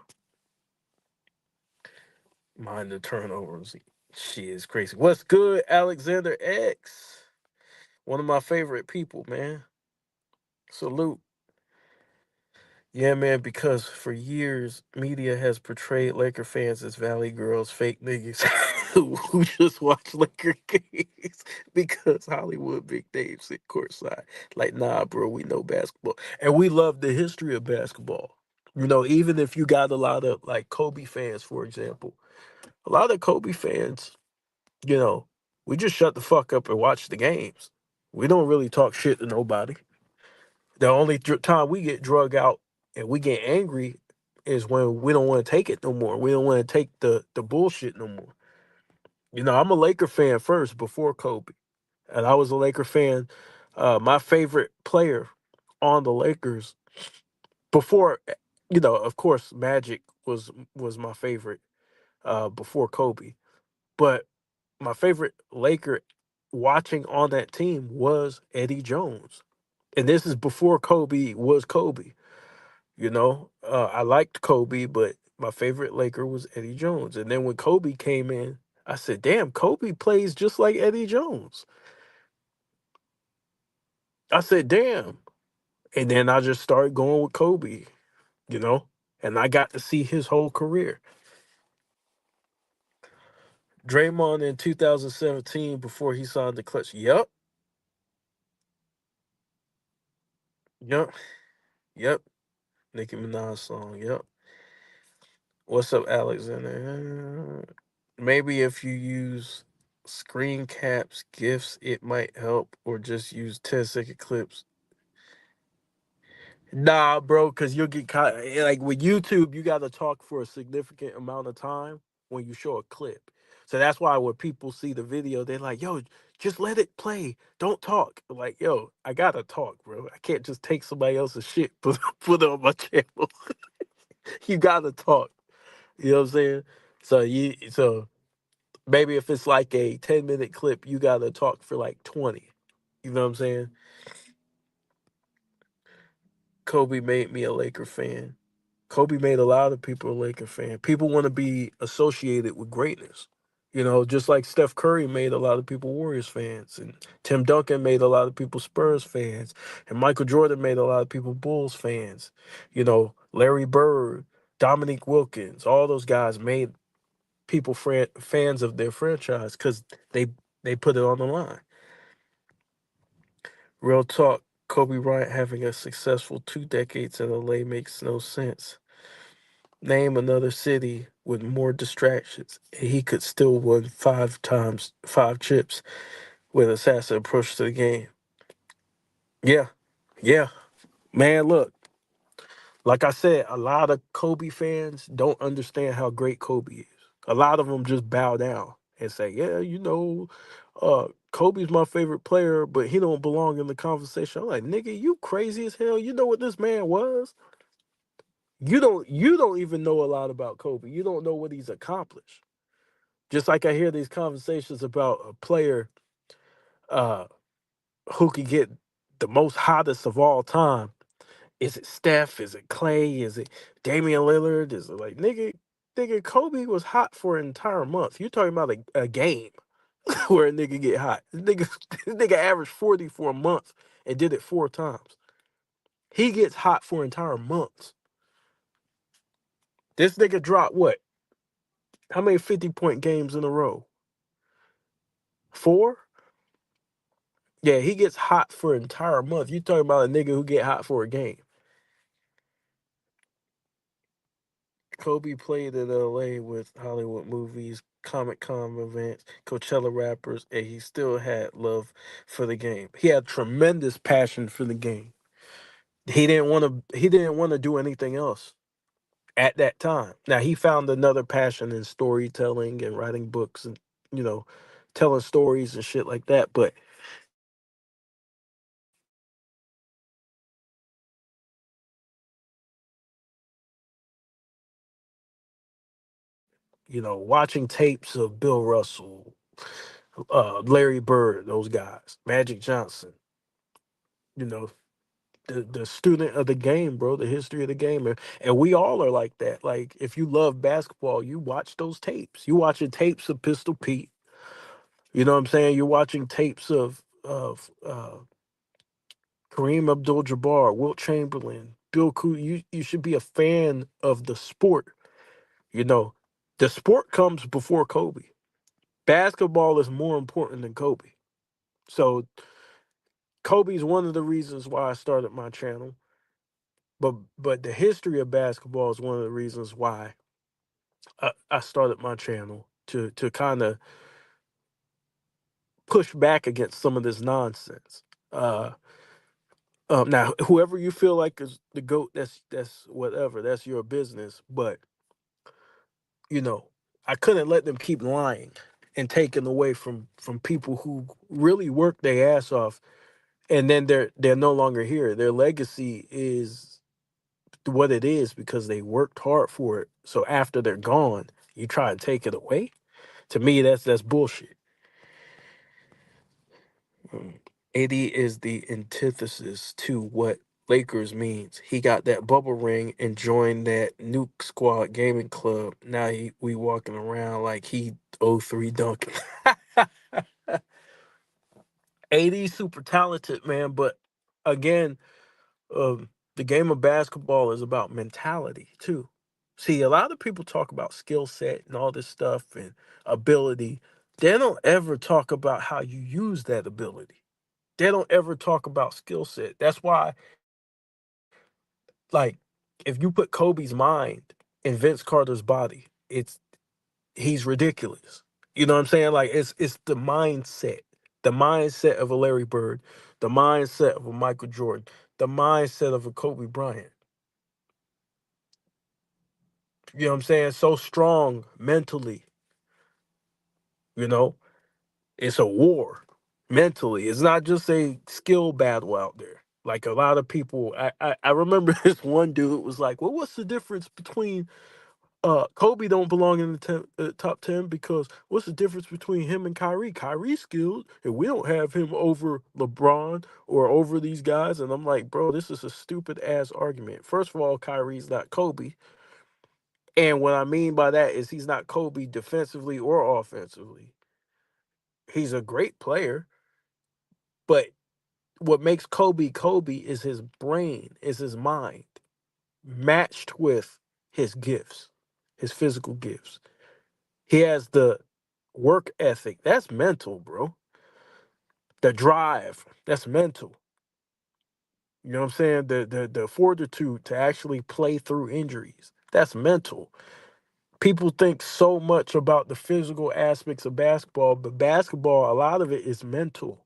Mind the turnovers. She is crazy. What's good, Alexander X? One of my favorite people, man. Salute. Yeah, man, because for years, media has portrayed Laker fans as Valley girls, fake niggas who just watch Laker games because Hollywood big names sit courtside. Like, nah, bro, we know basketball. And we love the history of basketball. Even if you got a lot of, like, Kobe fans, for example, a lot of Kobe fans, you know, we just shut the fuck up and watch the games. We don't really talk shit to nobody. The only time we get drug out and we get angry is when we don't want to take it no more. We don't want to take the bullshit no more. I'm a Laker fan first before Kobe, and I was a Laker fan. My favorite player on the Lakers before, of course, Magic was my favorite before Kobe, but my favorite Laker watching on that team was Eddie Jones, and this is before Kobe was Kobe. I liked Kobe, but my favorite Laker was Eddie Jones. And then when Kobe came in, I said, damn, Kobe plays just like Eddie Jones. I said, damn. And then I just started going with Kobe, you know, and I got to see his whole career. Draymond in 2017 before he signed the clutch. Yep, yep, yep. Nicki Minaj song. Yep. What's up, Alexander? Maybe if you use screen caps, GIFs, it might help, or just use 10-second clips. Nah, bro, because you'll get caught. Like with YouTube, you got to talk for a significant amount of time when you show a clip. So that's why when people see the video, they're like, yo, just let it play. Don't talk. Like, yo, I got to talk, bro. I can't just take somebody else's shit, put it on my channel. You got to talk. You know what I'm saying? So maybe if it's like a 10-minute clip, you gotta talk for like 20. You know what I'm saying? Kobe made me a Laker fan. Kobe made a lot of people a Laker fan. People want to be associated with greatness. Just like Steph Curry made a lot of people Warriors fans, and Tim Duncan made a lot of people Spurs fans, and Michael Jordan made a lot of people Bulls fans. Larry Bird, Dominique Wilkins, all those guys made people fans of their franchise because they they put it on the line. Real talk, Kobe Bryant having a successful 2 decades in LA makes no sense. Name another city with more distractions, and he could still win 5 times, 5 chips with assassin approach to the game. Yeah, yeah, man. Look, like I said, a lot of Kobe fans don't understand how great Kobe is. A lot of them just bow down and say, "Yeah, Kobe's my favorite player, but he don't belong in the conversation." I'm like, "Nigga, you crazy as hell. You know what this man was? You don't even know a lot about Kobe. You don't know what he's accomplished." Just like I hear these conversations about a player uh who could get the most hottest of all time. Is it Steph? Is it Clay? Is it Damian Lillard? Is it like nigga? Kobe was hot for an entire month. You're talking about a game. where a nigga get hot. This nigga averaged 40 for a month and did it 4 times. He gets hot for entire months. This nigga dropped what? How many 50-point games in a row? Four? Yeah, he gets hot for an entire month. You talking about a nigga who get hot for a game. Kobe played in LA with Hollywood movies, Comic Con events, Coachella rappers, and he still had love for the game. He had tremendous passion for the game. He didn't want to do anything else at that time. Now he found another passion in storytelling and writing books and you know, telling stories and shit like that. But watching tapes of Bill Russell, Larry Bird, those guys, Magic Johnson, you know, the student of the game, bro, the history of the game, and we all are like that. Like if you love basketball, you watch those tapes. You watching tapes of Pistol Pete. You know what I'm saying? You're watching tapes of Kareem Abdul-Jabbar, Wilt Chamberlain, Bill Cooper. You should be a fan of the sport. You know, the sport comes before Kobe. Basketball is more important than Kobe. So Kobe's one of the reasons why I started my channel. But the history of basketball is one of the reasons why I started my channel to kind of push back against some of this nonsense. Uh, now, whoever you feel like is the goat, that's whatever. That's your business. But you know, I couldn't let them keep lying and taking away from people who really worked their ass off, and then they're no longer here. Their legacy is what it is because they worked hard for it. So after they're gone, you try and take it away. To me, that's bullshit. Mm. AD is the antithesis to what Lakers means. He got that bubble ring and joined that Nuke Squad gaming club. Now we walking around like he '03 Duncan. AD super talented, man, but again, the game of basketball is about mentality too. See, a lot of people talk about skill set and all this stuff and ability. They don't ever talk about how you use that ability. They don't ever talk about skill set. That's why, like, if you put Kobe's mind in Vince Carter's body, he's ridiculous. You know what I'm saying? Like, it's the mindset of a Larry Bird, the mindset of a Michael Jordan, the mindset of a Kobe Bryant. You know what I'm saying? So strong mentally. You know, it's a war mentally. It's not just a skill battle out there. Like a lot of people, I remember this one dude was like, "Well, what's the difference between Kobe don't belong in the top 10 because what's the difference between him and Kyrie? Kyrie's skilled, and we don't have him over LeBron or over these guys." And I'm like, bro, this is a stupid ass argument. First of all, Kyrie's not Kobe, and what I mean by that is he's not Kobe defensively or offensively. He's a great player, but what makes Kobe Kobe is his brain, is his mind, matched with his gifts, his physical gifts. He has the work ethic. That's mental, bro. The drive. That's mental. You know what I'm saying? The fortitude to actually play through injuries. That's mental. People think so much about the physical aspects of basketball, but basketball, a lot of it is mental.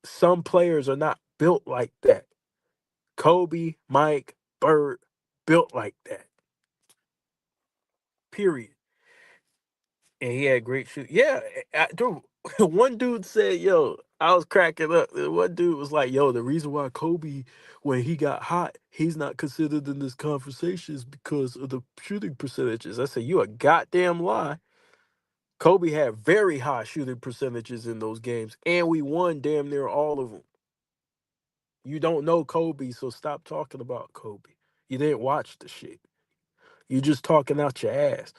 Some players are not built like that. Kobe, Mike, Bird, built like that. Period. And he had great shoot. Yeah, dude. One dude said, "Yo," I was cracking up. One dude was like, "Yo, the reason why Kobe, when he got hot, he's not considered in this conversation is because of the shooting percentages." I said, "You a goddamn lie." Kobe had very high shooting percentages in those games, and we won damn near all of them. You don't know Kobe, so stop talking about Kobe. You didn't watch the shit. You just talking out your ass.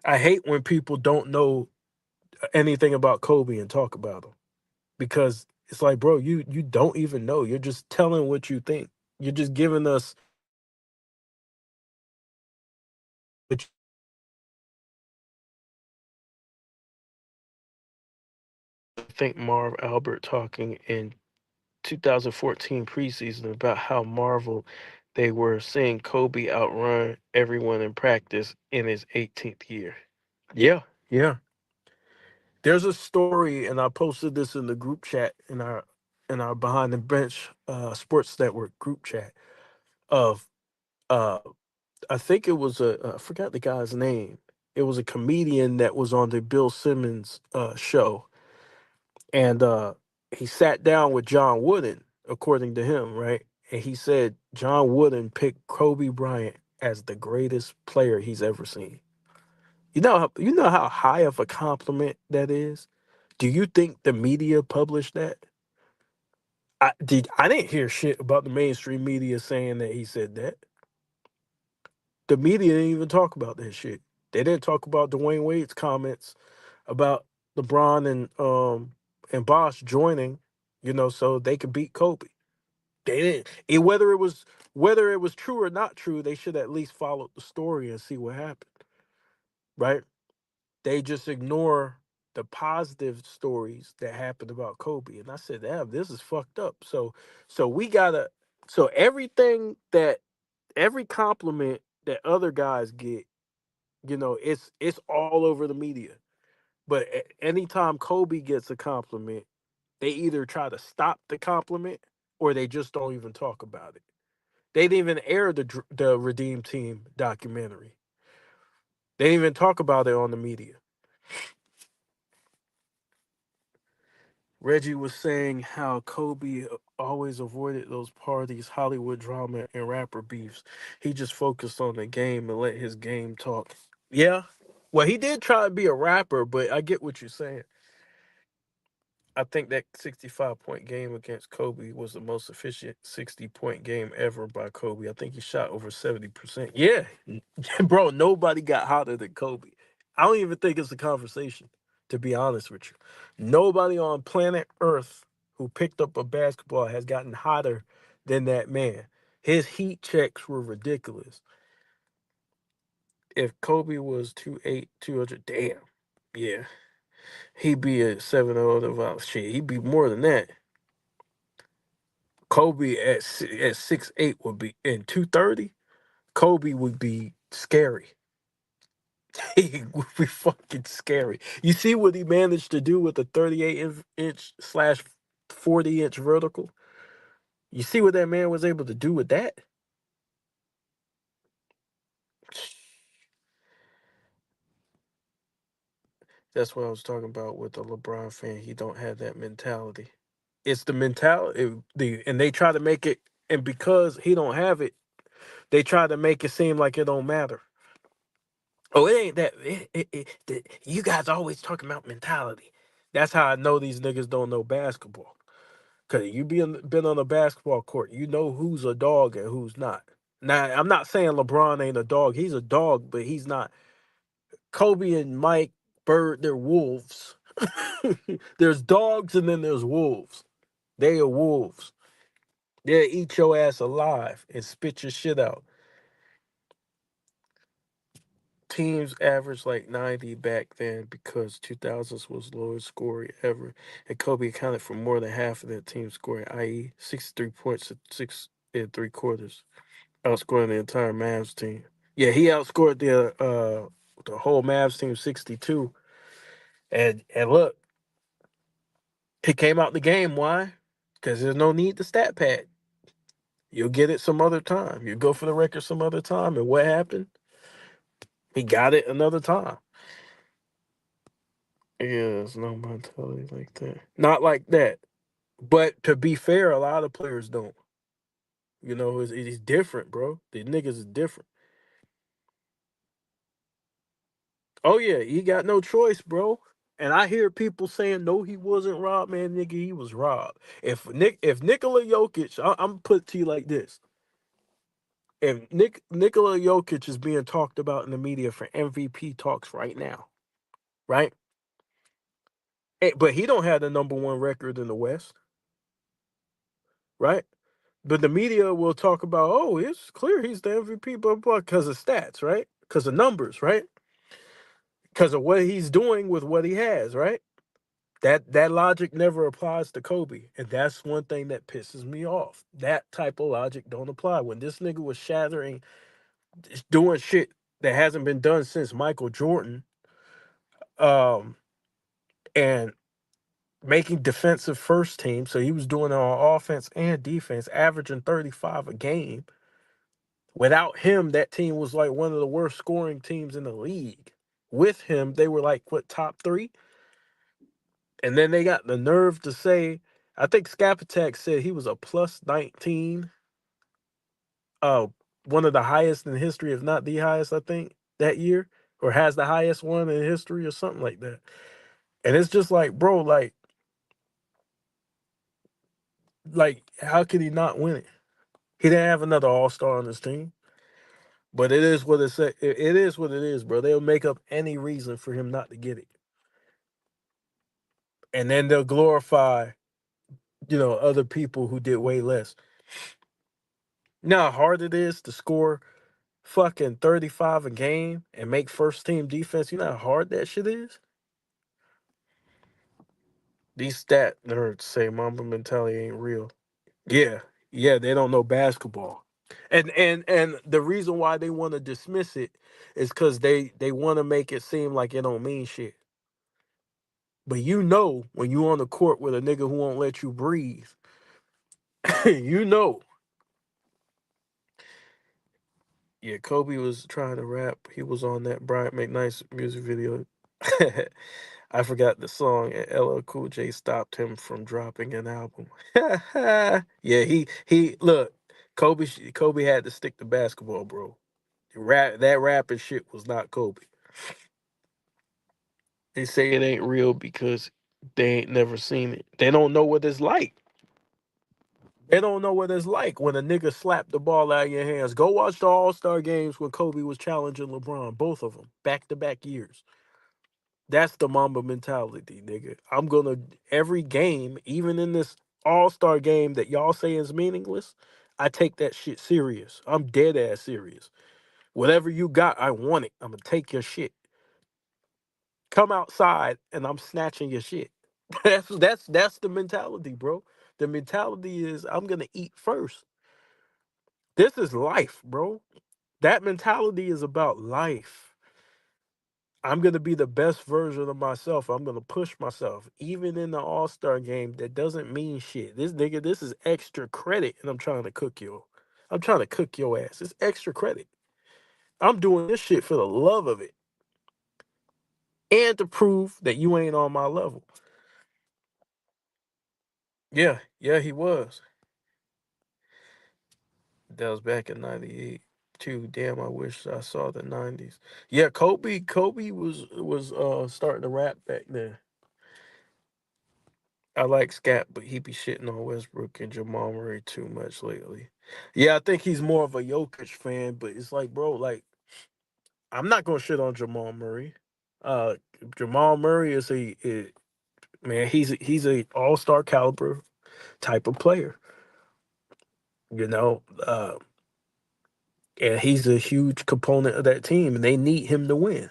I hate when people don't know anything about Kobe and talk about him because it's like, bro, you don't even know. You're just telling what you think. You're just giving us what you think. Marv Albert talking in 2014 preseason about how marveled they were seeing Kobe outrun everyone in practice in his 18th year. Yeah, yeah. There's a story, and I posted this in the group chat in our behind the bench sports network group chat of uh I think it was I forgot the guy's name. It was a comedian that was on the Bill Simmons show, and he sat down with John Wooden, according to him, right? And he said John Wooden picked Kobe Bryant as the greatest player he's ever seen. You know how high of a compliment that is. Do you think the media published that? I didn't hear shit about the mainstream media saying that he said that. The media didn't even talk about that shit. They didn't talk about Dwayne Wade's comments about LeBron and Bosh joining, so they could beat Kobe. They didn't. Whether it was true or not true, they should at least follow the story and see what happened, right? They just ignore the positive stories that happened about Kobe. And I said, damn, this is fucked up. So we gotta so every compliment that other guys get, it's all over the media. But anytime Kobe gets a compliment, they either try to stop the compliment or they just don't even talk about it. They didn't even air the Redeem Team documentary. They didn't even talk about it on the media. Reggie was saying how Kobe always avoided those parties, Hollywood drama, and rapper beefs. He just focused on the game and let his game talk. Yeah. Well, he did try to be a rapper, but I get what you're saying. I think that 65-point game against Kobe was the most efficient 60-point game ever by Kobe. I think he shot over 70%. Yeah. Bro, nobody got hotter than Kobe. I don't even think it's a conversation, to be honest with you. Nobody on planet Earth who picked up a basketball has gotten hotter than that man. His heat checks were ridiculous. If Kobe was 2'8", 200, damn. Yeah. He'd be a 7-0 shit. He'd be more than that. Kobe at 6'8" would be in 230. Kobe would be scary. He would be fucking scary. You see what he managed to do with the 38-inch slash 40-inch vertical? You see what that man was able to do with that? That's what I was talking about with the LeBron fan. He don't have that mentality. It's the mentality, and they try to make it, and because he don't have it, they try to make it seem like it don't matter. Oh, it ain't that. You guys always talking about mentality. That's how I know these niggas don't know basketball. Cause been on a basketball court, you know who's a dog and who's not. Now, I'm not saying LeBron ain't a dog. He's a dog, but he's not. Kobe and Mike Bird, they're wolves. There's dogs and then there's wolves. They are wolves. They'll eat your ass alive and spit your shit out. Teams averaged like 90 back then because 2000s was lowest scoring ever, and Kobe accounted for more than half of that team scoring, i.e., 63 points at 6 and 3/4, outscoring the entire Mavs team. Yeah, he outscored the whole Mavs team 62. And look, he came out the game. Why? Because there's no need to stat pad. You'll get it some other time. You go for the record some other time. And what happened? He got it another time. Yeah, there's no mentality like that. Not like that. But to be fair, a lot of players don't. It's different, bro. The niggas is different. Oh yeah, he got no choice, bro. And I hear people saying no, he wasn't robbed, man. Nigga, he was robbed. If Nikola Jokic, I'm put to you like this: And Nikola Jokic is being talked about in the media for MVP talks right now, right? But he don't have the number one record in the West, right? But the media will talk about, oh, it's clear he's the MVP, blah blah, because of stats, right? Because of numbers, right? Because of what he's doing with what he has, right? That logic never applies to Kobe, and that's one thing that pisses me off. That type of logic don't apply. When this nigga was shattering, doing shit that hasn't been done since Michael Jordan, um, and making defensive first team, so he was doing it on offense and defense, averaging 35 a game. Without him, that team was like one of the worst scoring teams in the league. With him, they were like what, top three? And then they got the nerve to say, I think Skapatak said he was a plus 19, uh, one of the highest in history, if not the highest, I think, that year, or has the highest one in history or something like that. And it's just like, bro, like how could he not win it? He didn't have another all-star on his team. But it is what it is what it is, bro. They'll make up any reason for him not to get it. And then they'll glorify, other people who did way less. You know how hard it is to score fucking 35 a game and make first team defense? You know how hard that shit is? These stat nerds say Mamba mentality ain't real. Yeah. Yeah, they don't know basketball. And the reason why they want to dismiss it is because they want to make it seem like it don't mean shit. But when you on the court with a nigga who won't let you breathe, you know. Yeah, Kobe was trying to rap. He was on that Bryant McKnight's music video. I forgot the song, and LL Cool J stopped him from dropping an album. Yeah, he look. Kobe had to stick to basketball, bro. That rapping shit was not Kobe. They say it ain't real because they ain't never seen it. They don't know what it's like. They don't know what it's like when a nigga slapped the ball out of your hands. Go watch the All Star games when Kobe was challenging LeBron, both of them, back to back years. That's the Mamba mentality, nigga. I'm gonna every game, even in this All Star game that y'all say is meaningless. I take that shit serious. I'm dead ass serious. Whatever you got, I want it. I'm gonna take your shit. Come outside and I'm snatching your shit. That's the mentality, bro. The mentality is I'm gonna eat first. This is life, bro. That mentality is about life. I'm going to be the best version of myself. I'm going to push myself. Even in the All Star game, that doesn't mean shit. This nigga, this is extra credit, and I'm trying to cook you. I'm trying to cook your ass. It's extra credit. I'm doing this shit for the love of it and to prove that you ain't on my level. Yeah, yeah, he was. That was back in '98 too. Damn, I wish I saw the '90s. Yeah, Kobe was starting to rap back then. I like Scat, but he be shitting on Westbrook and Jamal Murray too much lately. Yeah, I think he's more of a Jokic fan, but it's like, bro, like I'm not gonna shit on Jamal Murray. Uh, Jamal Murray is man. He's a All Star caliber type of player, you know. And he's a huge component of that team, and they need him to win.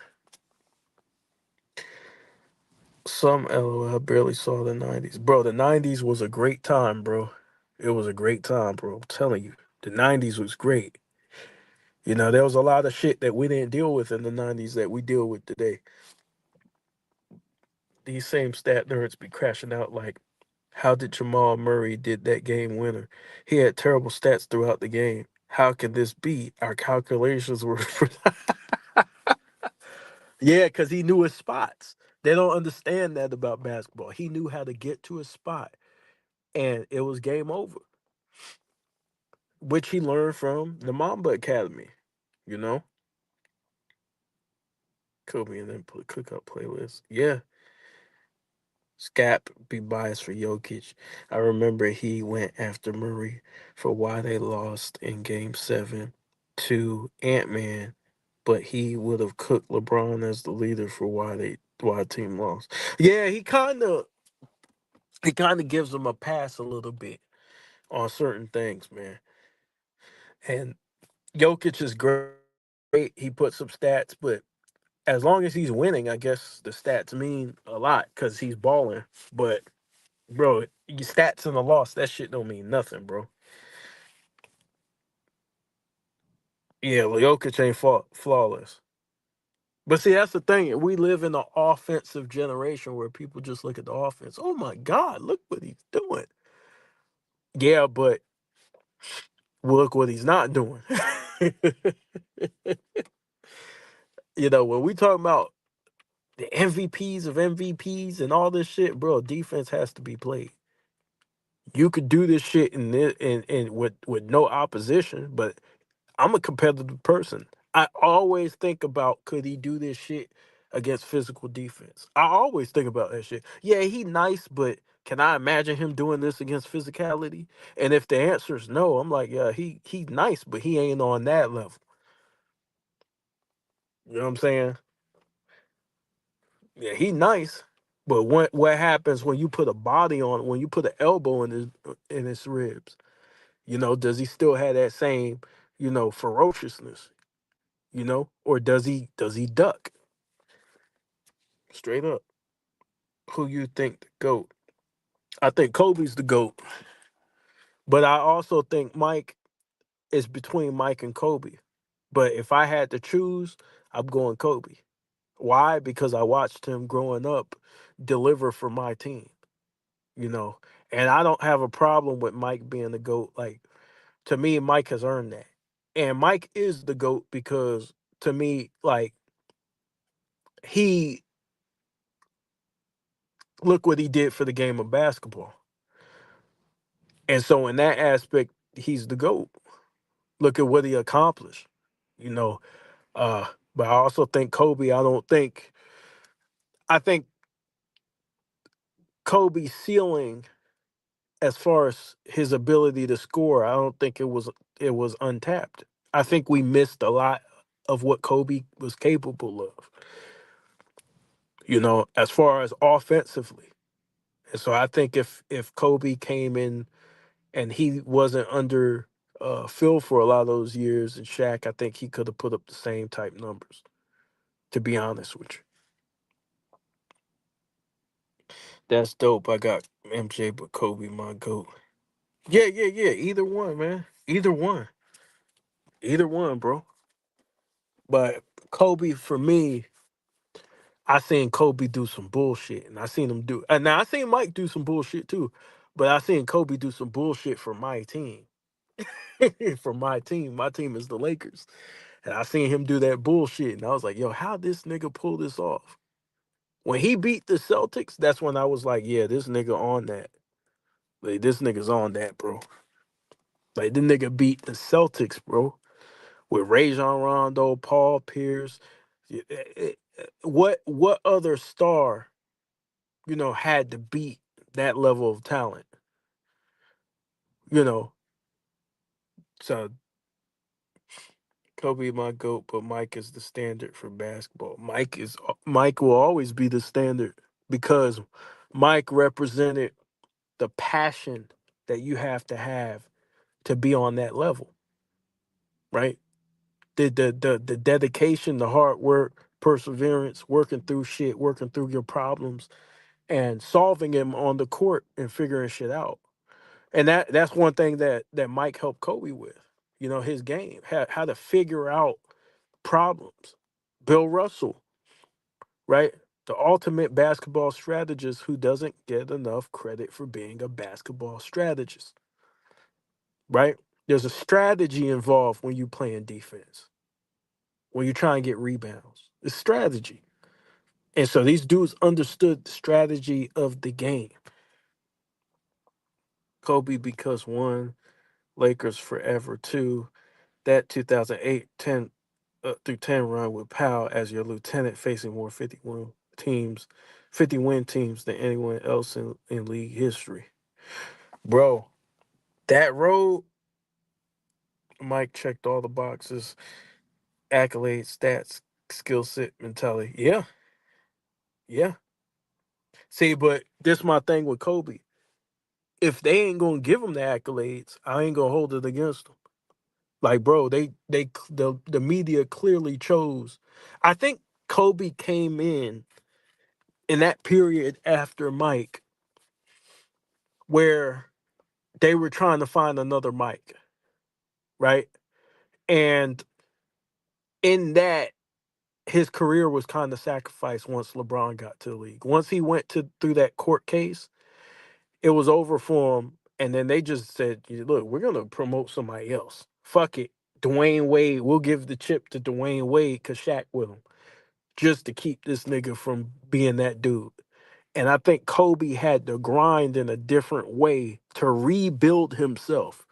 Some LOL, I barely saw the '90s, bro. The '90s was a great time, bro. It was a great time, bro. I'm telling you, the '90s was great. There was a lot of shit that we didn't deal with in the '90s that we deal with today. These same stat nerds be crashing out like, how did Jamal Murray did that game winner? He had terrible stats throughout the game. How can this be? Our calculations were yeah, because he knew his spots. They don't understand that about basketball. He knew how to get to his spot, and it was game over, which he learned from the Mamba Academy. You know, Kobe and then put cookout playlist. Yeah, Scap be biased for Jokic. I remember he went after Murray for why they lost in Game 7. to Ant Man, but he would have cooked LeBron as the leader for why the team lost. Yeah, he kind of gives him a pass a little bit on certain things, man. And Jokic is great. He puts up stats, but as long as he's winning, I guess the stats mean a lot because he's balling. But bro, your stats in the loss, that shit don't mean nothing, bro. Yeah, Jokic ain't flawless. But see, that's the thing. We live in an offensive generation where people just look at the offense. Oh my God, look what he's doing. Yeah, but look what he's not doing. When we talk about the MVPs of MVPs and all this shit, bro, defense has to be played. You could do this shit in with no opposition, but I'm a competitive person. I always think about could he do this shit against physical defense. I always think about that shit. Yeah, he nice, but can I imagine him doing this against physicality? And if the answer is no, I'm like, yeah, he nice, but he ain't on that level. You know what I'm saying? Yeah, he nice, but what happens when you put a body on when you put an elbow in his ribs? Does he still have that same, ferociousness? Or does he duck straight up? Who you think the goat? I think Kobe's the goat, but I also think Mike is between Mike and Kobe. But if I had to choose, I'm going Kobe. Why? Because I watched him growing up deliver for my team, you know. And I don't have a problem with Mike being the GOAT. Like, to me, Mike has earned that. And Mike is the GOAT because to me, like, he look what he did for the game of basketball. And so in that aspect, he's the GOAT. Look at what he accomplished. You know, but I also think Kobe, I think Kobe's ceiling as far as his ability to score, I don't think it was untapped. I think we missed a lot of what Kobe was capable of, as far as offensively. And so I think if Kobe came in and he wasn't under Phil for a lot of those years and Shaq, I think he could have put up the same type numbers, to be honest with you. That's dope. I got MJ but Kobe my GOAT. Yeah, yeah, yeah. Either one, man. Either one. Either one, bro. But Kobe, for me, I seen Kobe do some bullshit, and I seen him do. And now I seen Mike do some bullshit too, but I seen Kobe do some bullshit for my team. For my team, my team is the Lakers, and I seen him do that bullshit, and I was like, "Yo, how this nigga pull this off?" When he beat the Celtics, that's when I was like, "Yeah, this nigga on that. Like, this nigga's on that, bro." Like, the nigga beat the Celtics, bro, with Rajon Rondo, Paul Pierce. What other star, had to beat that level of talent? You know, so Kobe my goat, but Mike is the standard for basketball. Mike will always be the standard because Mike represented the passion that you have to be on that level, right? The dedication, the hard work, perseverance, working through shit, working through your problems, and solving them on the court and figuring shit out. And that's one thing that Mike helped Kobe with. His game, how to figure out problems. Bill Russell, right? The ultimate basketball strategist who doesn't get enough credit for being a basketball strategist, right? There's a strategy involved when you playing defense, when you try and get rebounds. It's strategy. And so these dudes understood the strategy of the game. Kobe because one, Lakers forever two, that 2008 10 through 10 run with Powell as your lieutenant facing more 50 win teams than anyone else in league history. Bro, that road, Mike checked all the boxes, accolades, stats, skill set, mentality. Yeah, yeah. See, but this my thing with Kobe. If they ain't gonna give him the accolades, I ain't gonna hold it against them. Like, bro, the media clearly chose. I think Kobe came in that period after Mike, where they were trying to find another Mike, right? And in that, his career was kind of sacrificed once LeBron got to the league. Once he went to through that court case, it was over for him. And then they just said, "Look, we're gonna promote somebody else. Fuck it, Dwayne Wade. We'll give the chip to Dwayne Wade because Shaq with him, just to keep this nigga from being that dude." And I think Kobe had to grind in a different way to rebuild himself.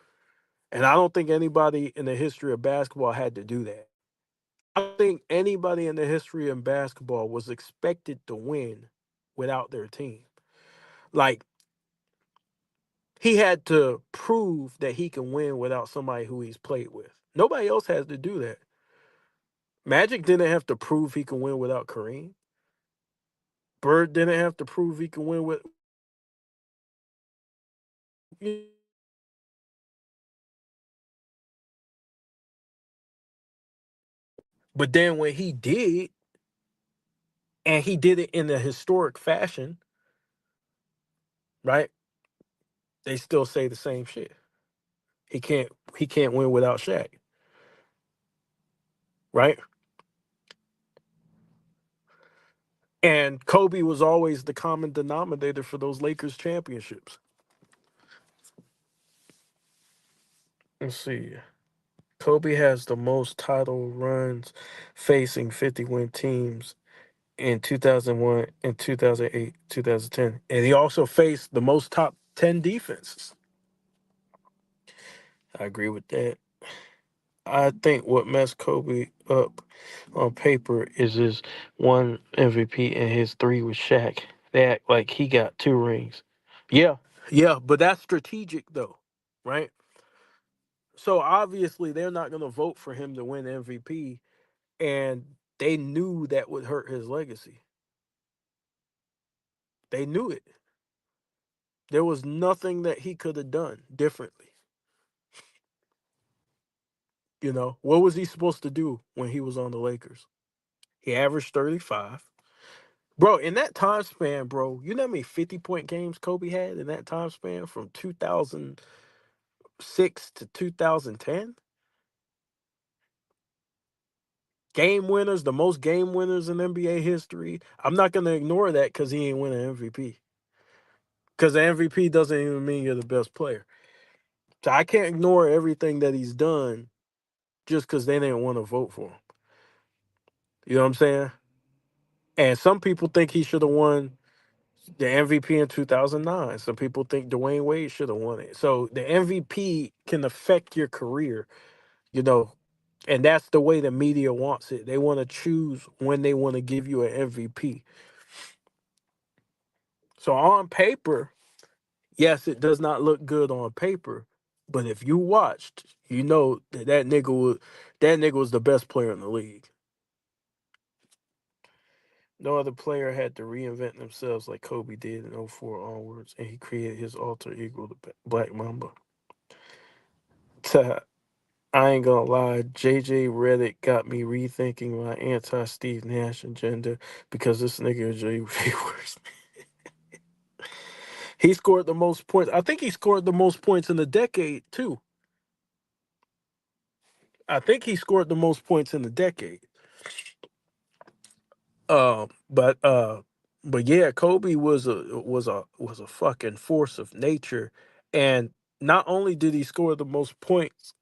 And I don't think anybody in the history of basketball had to do that. I don't think anybody in the history of basketball was expected to win without their team. Like, he had to prove that he can win without somebody who he's played with. Nobody else has to do that. Magic didn't have to prove he can win without Kareem. Bird didn't have to prove he can win with. But then when he did, and he did it in a historic fashion, right? They still say the same shit. He can't win without Shaq, right? And Kobe was always the common denominator for those Lakers championships. Let's see. Kobe has the most title runs facing 50-win teams in 2001 and 2008, 2010. And he also faced the most top 10 defenses. I agree with that. I think what messed Kobe up on paper is his one MVP and his three with Shaq. They act like he got two rings. Yeah, yeah, but that's strategic though, right? So obviously they're not going to vote for him to win MVP, and they knew that would hurt his legacy. They knew it. There was nothing that he could have done differently. What was he supposed to do when he was on the Lakers? He averaged 35. Bro, in that time span, bro, you know how many 50-point games Kobe had in that time span from 2006 to 2010? Game winners, the most game winners in NBA history. I'm not going to ignore that because he ain't win an MVP. Because the MVP doesn't even mean you're the best player. So I can't ignore everything that he's done just because they didn't want to vote for him. You know what I'm saying? And some people think he should have won the MVP in 2009. Some people think Dwayne Wade should have won it. So the MVP can affect your career, you know, and that's the way the media wants it. They want to choose when they want to give you an MVP. So on paper, yes, it does not look good on paper, but if you watched, you know that nigga was the best player in the league. No other player had to reinvent themselves like Kobe did in '04 onwards, and he created his alter ego, the Black Mamba. I ain't gonna lie, JJ Redick got me rethinking my anti Steve Nash agenda because this nigga is Jay worse. He scored the most points. I think he scored the most points in the decade too. I think he scored the most points in the decade. Um, but uh, but yeah, Kobe was a fucking force of nature, and not only did he score the most points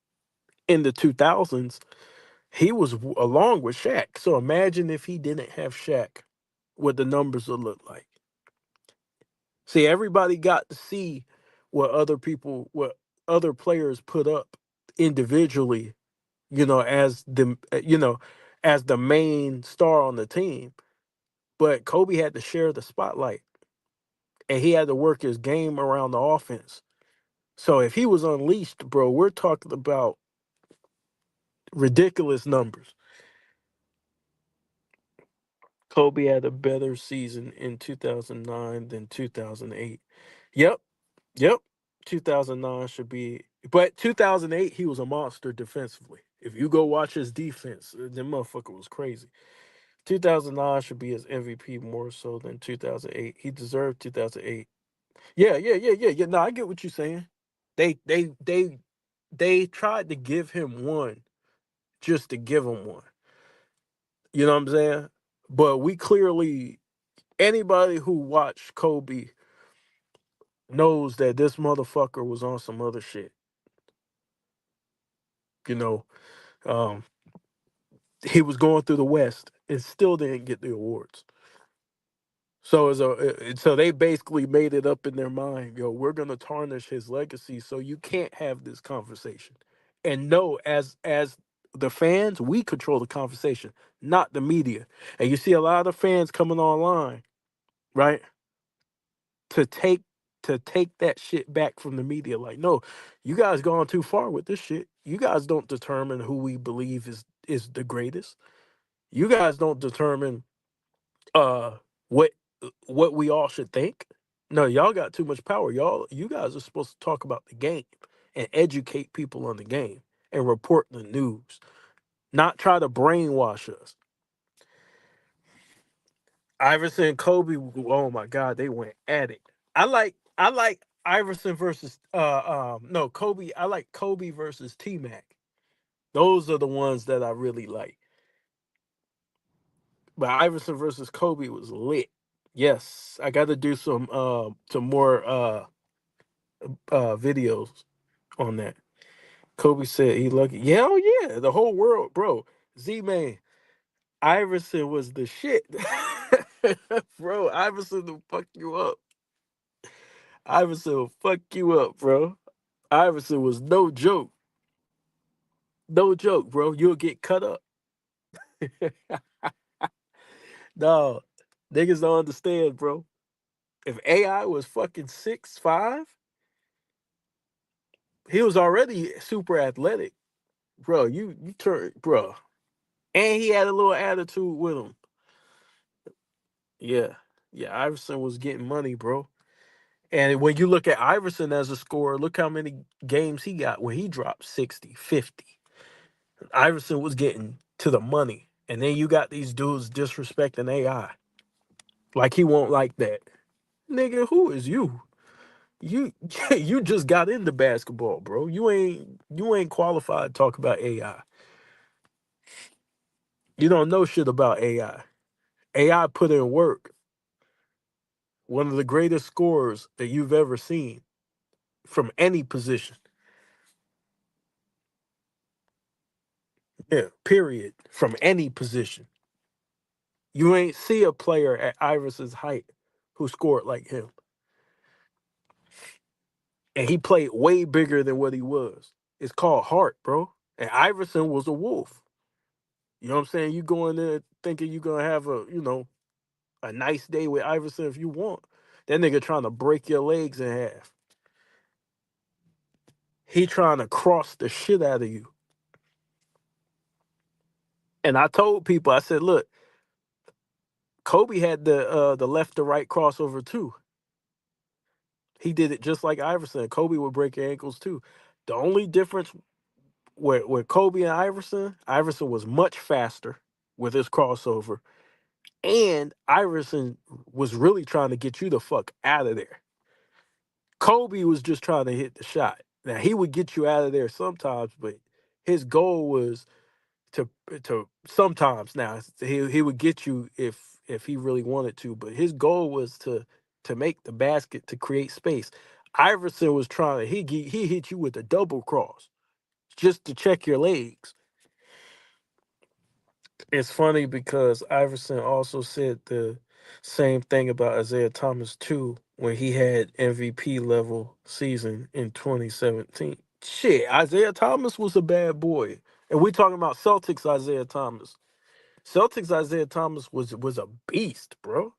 in the 2000s, he was along with Shaq. So imagine if he didn't have Shaq, what the numbers would look like. See, everybody got to see what other players put up individually, as the main star on the team. But Kobe had to share the spotlight, and he had to work his game around the offense. So if he was unleashed, bro, we're talking about Ridiculous numbers. Kobe had a better season in 2009 than 2008. Yep, yep. 2009 should be, but 2008 he was a monster defensively. If you go watch his defense, the motherfucker was crazy. 2009 should be his MVP more so than 2008. He deserved 2008. Yeah, yeah, yeah, yeah, yeah. No, I get what you're saying. They they they they tried to give him one just to give him one. You know what I'm saying? But we clearly, anybody who watched Kobe knows that this motherfucker was on some other shit. You know, um, he was going through the West and still didn't get the awards. So they basically made it up in their mind, yo, we're gonna tarnish his legacy, so you can't have this conversation. And no, as the fans, we control the conversation, not the media. And you see a lot of fans coming online, right, to take that shit back from the media. Like, no, you guys gone too far with this shit. You guys don't determine who we believe is the greatest. You guys don't determine uh what what we all should think. No, y'all got too much power. You guys are supposed to talk about the game and educate people on the game and report the news, not try to brainwash us. Iverson and Kobe, oh my God, they went at it. I like Iverson versus no Kobe. I like Kobe versus T Mac. Those are the ones that I really like. But Iverson versus Kobe was lit. Yes, I got to do some more videos on that. Kobe said he lucky. Yeah, oh yeah, the whole world, bro. Z man, Iverson was the shit, bro. Iverson will fuck you up. Iverson will fuck you up, bro. Iverson was no joke, no joke, bro. You'll get cut up. No, niggas don't understand, bro. If AI was fucking 6'5", he was already super athletic, bro. You turn, bro, and he had a little attitude with him. Yeah, yeah. Iverson was getting money, bro. And when you look at Iverson as a scorer, look how many games he got where he dropped 60, 50. Iverson was getting to the money. And then you got these dudes disrespecting AI. Like he won't like that. Nigga, who is you? You you just got into basketball, bro. You ain't qualified to talk about AI. You don't know shit about AI. AI put in work. One of the greatest scorers that you've ever seen from any position. Yeah, period. From any position. You ain't see a player at Iverson's height who scored like him. And he played way bigger than what he was. It's called heart, bro. And Iverson was a wolf. You know what I'm saying? You go in there thinking you're gonna have a nice day with Iverson if you want. That nigga trying to break your legs in half. He trying to cross the shit out of you. And I told people, I said, look, Kobe had the left to right crossover too. He did it just like Iverson. Kobe would break your ankles too. The only difference with Kobe and Iverson, Iverson was much faster with his crossover, and Iverson was really trying to get you the fuck out of there. Kobe was just trying to hit the shot. Now he would get you out of there sometimes, but his goal was to sometimes now he would get you if he really wanted to, but his goal was to make the basket to create space. Iverson was trying to he hit you with a double cross just to check your legs. It's funny because Iverson also said the same thing about Isaiah Thomas too when he had MVP level season in 2017. Shit, Isaiah Thomas was a bad boy. And we talking about Celtics Isaiah Thomas. Celtics Isaiah Thomas was a beast, bro.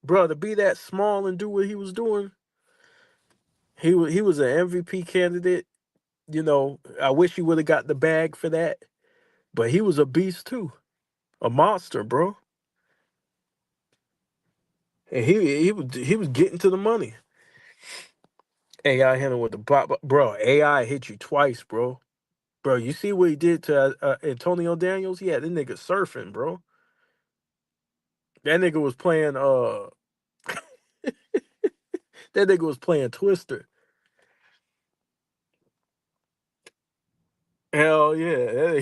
Bro, to be that small and do what he was doing, he was an MVP candidate. You know, I wish he would have got the bag for that. But he was a beast too, a monster, bro. And he was getting to the money. AI hit him with the bro. AI hit you twice, bro. Bro, you see what he did to Antonio Daniels? Yeah, that nigga surfing, bro. That nigga was playing that nigga was playing Twister. Hell yeah.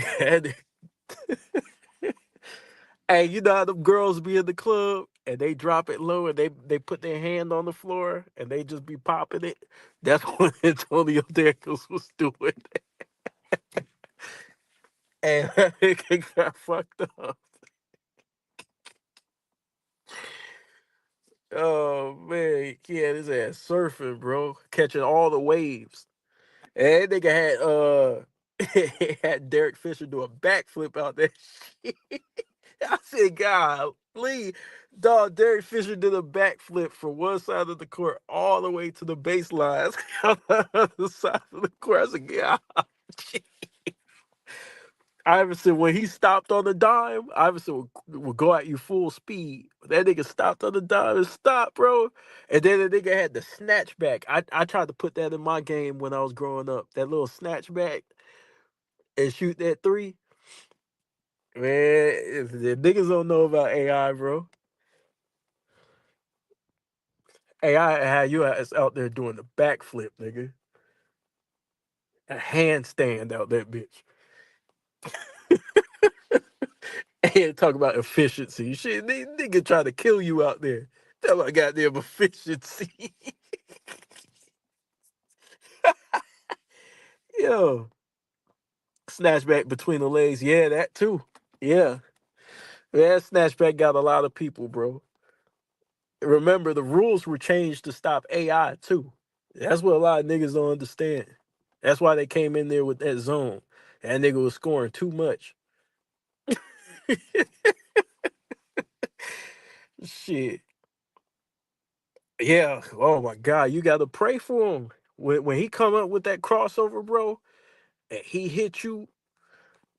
Hey, you know how them girls be in the club and they drop it low and they put their hand on the floor and they just be popping it? That's what Antonio Daniels was doing. And that nigga got fucked up. Oh man, he had his ass surfing, bro, catching all the waves. And that nigga had Derek Fisher do a backflip out there. I said, God, please. Dog, Derek Fisher did a backflip from one side of the court all the way to the baseline on the other side of the court. I said, God. Iverson, when he stopped on the dime, Iverson would go at you full speed. That nigga stopped on the dime and stopped, bro. And then the nigga had the snatch back. I tried to put that in my game when I was growing up. That little snatch back and shoot that three. Man, if the niggas don't know about AI, bro. AI had you ass out there doing the backflip, nigga. A handstand out that bitch. And talk about efficiency. Shit, nigga trying to kill you out there. Tell my goddamn efficiency. Yo, snatchback between the legs. Yeah, that too. Yeah. That snatchback got a lot of people, bro. Remember, the rules were changed to stop AI too. That's what a lot of niggas don't understand. That's why they came in there with that zone. That nigga was scoring too much. Shit. Yeah. Oh my God. You gotta pray for him. When he come up with that crossover, bro, and he hit you,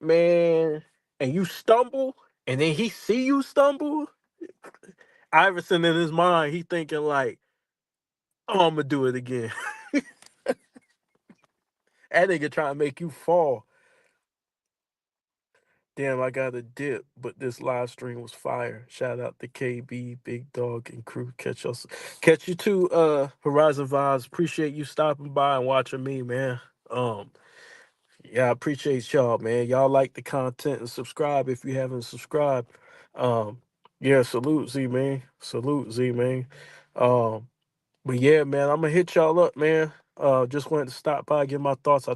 man, and you stumble, and then he see you stumble, Iverson in his mind, he thinking like, oh, I'm gonna do it again. That nigga trying to make you fall. Damn, I got a dip, but this live stream was fire. Shout out to KB, Big Dog, and crew. Catch you too, Horizon Vibes. Appreciate you stopping by and watching me, man. Um, yeah, I appreciate y'all, man. Y'all like the content and subscribe if you haven't subscribed. Um, yeah, salute Z man. Salute Z man. Um, but yeah, man, I'm gonna hit y'all up, man. Just wanted to stop by, give my thoughts.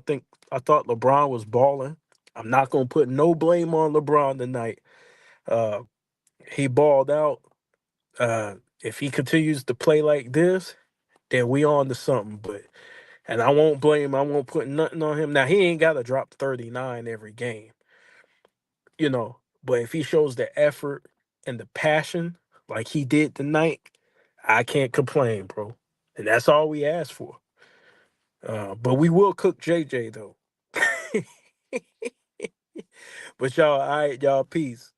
I thought LeBron was balling. I'm not gonna put no blame on LeBron tonight. Uh, he balled out. If he continues to play like this, then we on to something. But and I won't blame. I won't put nothing on him. Now he ain't got to drop 39 every game, you know. But if he shows the effort and the passion like he did tonight, I can't complain, bro. And that's all we asked for. But we will cook JJ though. But y'all, all right, y'all, peace.